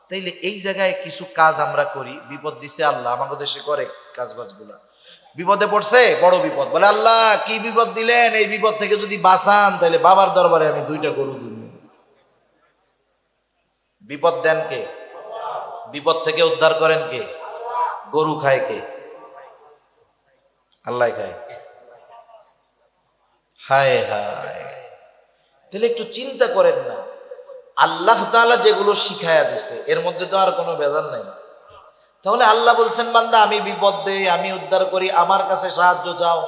তাইলে এই জায়গায় কিছু কাজ আমরা করি, বিপদ দিছে আল্লাহ, আমাকে দেশে করে কাজ বাজগুলা। বিপদে পড়ছে, বড় বিপদ, বলে আল্লাহ কি বিপদ দিলেন, এই বিপদ থেকে যদি বাঁচান তাহলে বাবার দরবারে আমি 2টা গরু দিব। বিপদ দেন কে? বিপদ থেকে উদ্ধার করেন কে? গরু খায় কে? আল্লাহ খায়। হায় হায়, তাহলে একটু চিন্তা করেন না, আল্লাহ তাআলা যেগুলো শিখায়া দিছে এর মধ্যে তো আর কোনো ভেজাল নাই। তাহলে আল্লাহ বলছেন বান্দা আমি বিপদ দেই, আমি উদ্ধার করি, আমার কাছে সাহায্য চাও।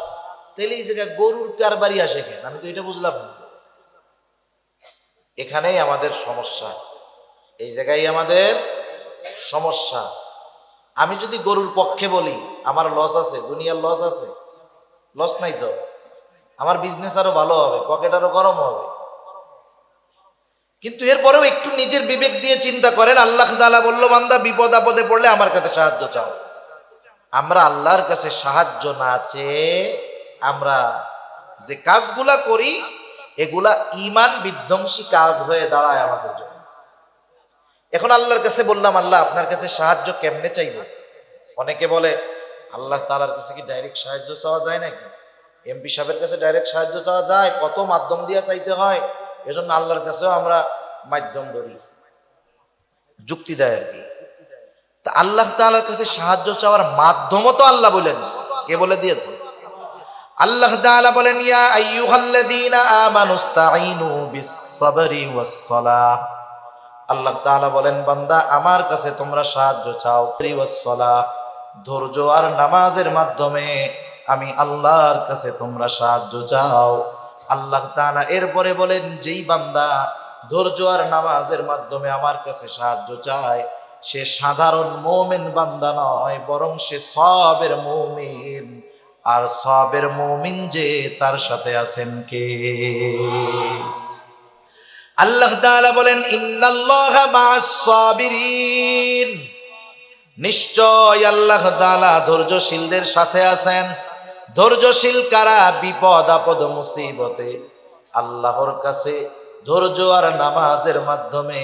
তাহলে এই জায়গায় গরুর কারবারি আসে কেন? আমি তো এটা বুঝলাম না। এখানেই আমাদের সমস্যা, এই জায়গায় আমাদের সমস্যা। আমি যদি গরুর পক্ষে বলি আমার লস আছে, দুনিয়ার লস আছে? লস নাই তো। আমার বিজনেস আরো ভালো হবে, পকেট আরো গরম হবে। কিন্তু এরপরেও একটু নিজের বিবেক দিয়ে চিন্তা করেন, আল্লাহ তাআলা বলল বান্দা বিপদ আপদে পড়লে আমার কাছে সাহায্য চাও। আমরা আল্লাহর কাছে সাহায্য না চেয়ে আমরা যে কাজগুলা করি এগুলা ঈমান বিধ্বংসী কাজ হয়ে দাঁড়ায় আমাদের জন্য। এখন আল্লাহর কাছে বললাম আল্লাহ আপনার কাছে সাহায্য কেমনে চাইব? অনেকে বলে আল্লাহ তাআলার কাছে কি ডাইরেক্ট সাহায্য চাওয়া যায় নাকি? এমপি সাহেবের কাছে ডাইরেক্ট সাহায্য চাওয়া যায়? কত মাধ্যম দিয়ে চাইতে হয়। এজন্য আল্লাহর কাছেও আমরা মাধ্যম ধরি, যুক্তি দেয় আর কি। তা আল্লাহ তাআলার কাছে সাহায্য চাওয়ার মাধ্যমও তো আল্লাহ বলে দিয়েছে। কে বলে দিয়েছে? আল্লাহ তাআলা বলেন ইয়া আইয়ুহাল্লাযীনা আমানুস্তাঈনু বিস-সাবরি ওয়াস-সালাহ। আল্লাহ তাআলা বলেন বান্দা আমার কাছে তোমরা সাহায্য চাও ওয়াস-সালাহ, ধৈর্য আর নামাজের মাধ্যমে আমি আল্লাহর কাছে তোমরা সাহায্য চাও। আল্লাহ তাআলা এরপরে বলেন যেই বান্দা ধৈর্য আর নামাজের মাধ্যমে আমার কাছে সাহায্য চায় সে সাধারণ মুমিন বান্দা নয়, বরং সে সবের মুমিন। আর সবের মুমিন যে তার সাথে আছেন কে? আল্লাহ তাআলা বলেন ইন্নাল্লাহা মা'আস সাবিরিন, নিশ্চয় আল্লাহ তাআলা ধৈর্যশীলদের সাথে আছেন। ধৈর্যশীল কারা? বিপদ আপদ মুসিবতে আল্লাহর কাছে ধৈর্য আর নামাজের মাধ্যমে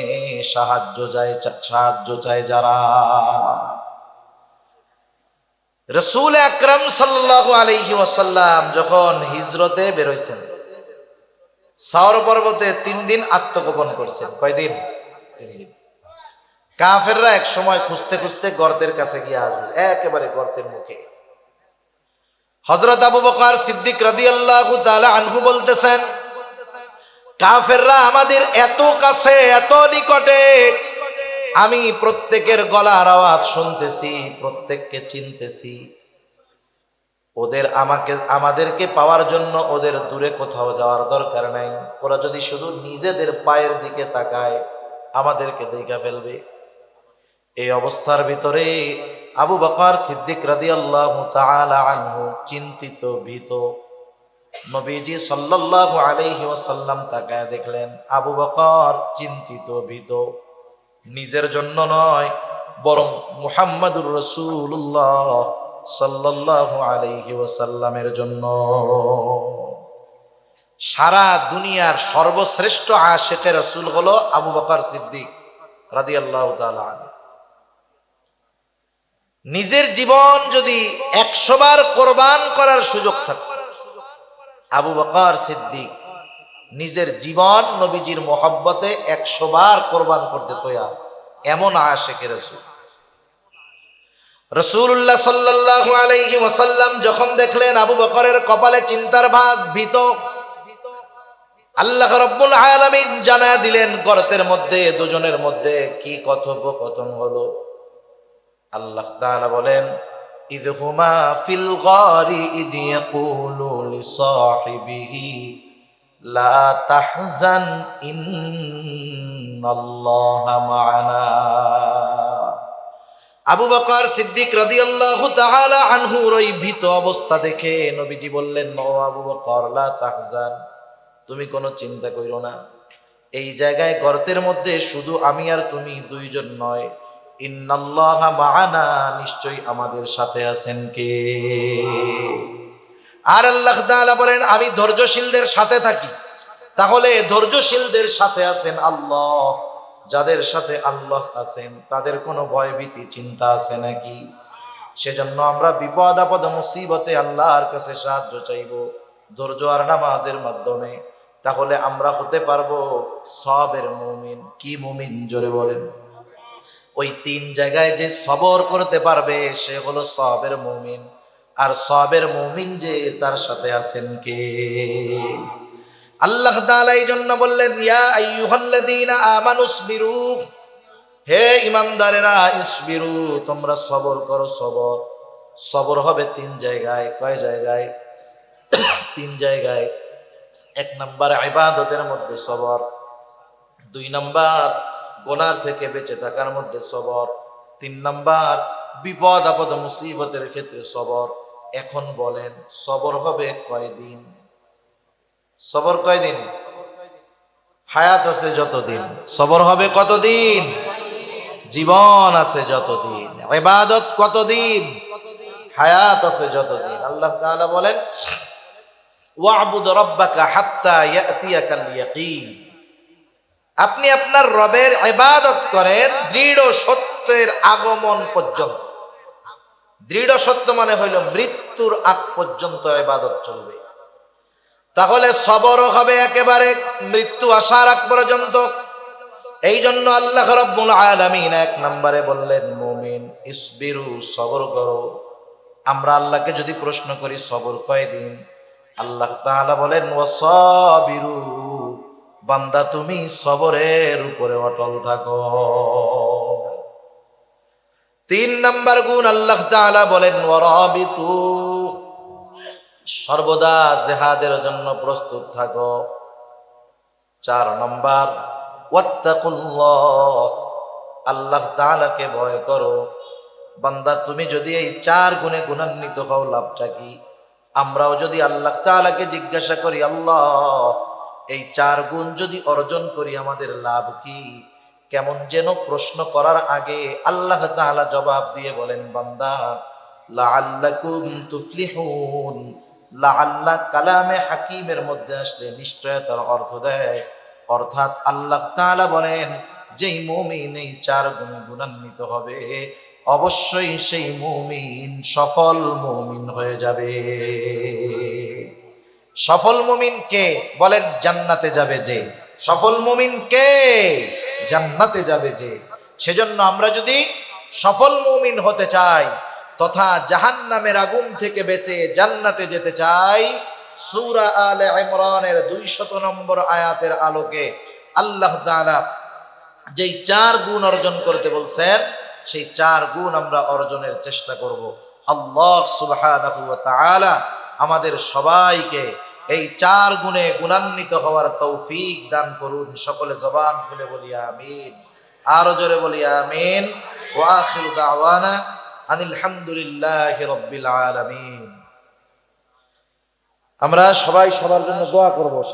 সাহায্য চায় যারা। রাসূল আকরাম সাল্লাল্লাহু আলাইহি ওয়াসাল্লাম যখন হিজরতে বের হইছেন, সাওর পর্বতে 3 দিন আত্মগোপন করছেন। কয়দিন? 3 দিন। কাফেররা এক সময় খুঁজতে খুঁজতে গর্তের কাছে গিয়ে হাজির, একেবারে গর্তের মুখে। হযরত আবু বকর সিদ্দিক রাদিয়াল্লাহু তাআলা আনহু বলতেছেন কাফেররা আমাদের এত কাছে, এত নিকটে, আমি প্রত্যেকের গলার আওয়াজ শুনতেছি, প্রত্যেককে চিনতেছি। ওদের আমাদেরকে পাওয়ার জন্য ওদের দূরে কোথাও যাওয়ার দরকার নাই। ওরা যদি শুধু নিজেদের পায়ের দিকে তাকায় আমাদেরকে দেখা ফেলবে। এই অবস্থার ভিতরে আবু বকর সিদ্দিক রাদিয়াল্লাহু তাআলা আনহু চিন্তিত ভীত। নবীজি সাল্লাল্লাহু আলাইহি ওয়াসাল্লাম তাকায় দেখলেন আবু বকর চিন্তিত ভীত, নিজের জন্য নয় বরং মুহাম্মাদুর রাসূলুল্লাহ সাল্লাল্লাহু আলাইহি ওয়াসাল্লামের জন্য। সারা দুনিয়ার সর্বশ্রেষ্ঠ আশিকে রাসূল হলো আবু বকর সিদ্দিক রাদিয়াল্লাহু তাআলা আনহু। নিজের জীবন যদি 100 বার কোরবান করার সুযোগ থাকতো, আবু বকর সিদ্দিক নিজের জীবন নবীজির মহব্বতে 100 বার কোরবান করতে তৈয়ার, এমন আশিকে রাসূল। রাসূলুল্লাহ সাল্লাল্লাহু আলাইহি ওয়াসাল্লাম যখন দেখলেন আবু বকরের কপালে চিন্তার ভাঁজ, ভীত, আল্লাহ রাব্বুল আলামিন জানায়া দিলেন গর্তের মধ্যে দুজনের মধ্যে কি কথোপকথন হলো। আল্লাহ তাআলা বলেন, ইয হুমা ফিল গারি ইয ইয়াকুলু লিসাহিবিহি লা তাহজান ইন্নাল্লাহা মা'ানা। আবু বকর সিদ্দিক রাদিয়াল্লাহু তাআলা আনহুর ওই ভীত অবস্থা দেখে নবীজি বললেন, ও আবু বকর লা তাহজান, তুমি কোনো চিন্তা কইরো না। এই জায়গায় গর্তের মধ্যে শুধু আমি আর তুমি দুইজন নয়, ইন্নাল্লাহা মা'ানা, নিশ্চয়ই আমাদের সাথে আছেন কে? আর আল্লাহ তাআলা বলেন, আমি ধৈর্যশীলদের সাথে থাকি। তাহলে ধৈর্যশীলদের সাথে আছেন আল্লাহ। যাদের সাথে আল্লাহ আছেন তাদের কোনো ভয় ভীতি চিন্তা আছে নাকি? সেজন্য আমরা বিপদ আপদ মুসিবতে আল্লাহর কাছে সাহায্য চাইব ধৈর্য আর নামাজের মাধ্যমে। তাহলে আমরা হতে পারবো সবের মুমিন। কি মুমিন? জোরে বলেন। ওই 3 জায়গায় যে সবর করতে পারবে সে হলো সবের মুমিন। আর সবের মুমিন যে তার সাথে আছেন কে? আল্লাহ তাআলা এই জন্য বললেন, ইয়া আইয়ুহাল্লাযীনা আমানুসবিরু, হে ঈমানদারেরা, ইসবিরু, তোমরা সবর করো। সবর সবর হবে 3 জায়গায়। কয় জায়গায়? 3 জায়গায়। 1 নাম্বার ইবাদতের মধ্যে সবর, 2 নাম্বার গুনাহ থেকে বেঁচে থাকার মধ্যে সবর, 3 নাম্বার বিপদ আপদ মুসিবতের ক্ষেত্রে সবর। এখন বলেন সবর হবে কয়দিন? সবর কয়দিন? হায়াত আছে যতদিন সবর হবে কতদিন? জীবন আছে যতদিন। ইবাদত কতদিন? হায়াত আছে যতদিন। আল্লাহ তাআলা বলেন, ওয়া'বুদ রাব্বাকা হাত্তা ইয়াতিয়াকাল ইয়াকিন, আপনি আপনার রবের ইবাদত করেন দৃঢ় সত্যের আগমন পর্যন্ত। দৃঢ় সত্য মানে হইল মৃত্যুর আগ পর্যন্ত ইবাদত চলবে। তাহলে সবরও হবে একেবারে মৃত্যু আসার আগ পর্যন্ত। এই জন্য আল্লাহ রাব্বুল আলামিন 1 নম্বরে বললেন, মুমিন ইসবিরু, সবর করো। আমরা আল্লাহকে যদি প্রশ্ন করি সবর কয়দিন, আল্লাহ তাআলা বলেন, ওয়াসাবিরু, বান্দা তুমি সবরের উপরে অটল থাকো। 3 নাম্বার গুণ আল্লাহ তাআলা বলেন, ওয়ারাবিতু, সর্বদা জিহাদের জন্য প্রস্তুত থাকো। 4 নাম্বার, ওয়াত্তাকুল্লাহ, আল্লাহ তাআলাকে ভয় করো। বান্দা তুমি যদি এই 4 গুণে গুণান্বিত হও, লাভটা কি? আমরাও যদি আল্লাহ তাআলাকে জিজ্ঞাসা করি, আল্লাহ এই 4 গুণ যদি অর্জন করি আমাদের লাভ কি? কেমন যেন প্রশ্ন করার আগে আল্লাহ তাআলা জবাব দিয়ে বলেন, বান্দা লাআল্লাকুম তুফলিহুন। লাআল্লা কালামে হাকিমের মধ্যে আসলে নিশ্চয়তার অর্থ দেয়। অর্থাৎ আল্লাহ তাআলা বলেন, যেই মুমিন এই 4 গুণে গুণান্বিত হবে অবশ্যই সেই মুমিন সফল মুমিন হয়ে যাবে। সফল মুমিন কে? বলেন, জান্নাতে যাবে যে। সফল মুমিন কে? জান্নাতে যাবে যে। সেজন্য আমরা যদি সফল মুমিন হতে চাই তথা জাহান্নামের আগুন থেকে বেঁচে জান্নাতে যেতে চাই, সূরা আলে ইমরানের 200 নম্বর আয়াতের আলোকে আল্লাহ তাআলা যেই 4 গুণ অর্জন করতে বলছেন সেই 4 গুণ আমরা অর্জনের চেষ্টা করব। আল্লাহ সুবহানাহু ওয়া তাআলা আমাদের সবাইকে এই 4 গুণে গুণান্বিত হওয়ার তৌফিক দান করুন। সকলে জবান খুলে বলি আমিন। আরো জোরে বলি আমিন। ওয়া আখিরু দাওয়ানা আনিল হামদুলিল্লাহি রাব্বিল আলামিন। আমরা সবাই সবার জন্য দোয়া করব।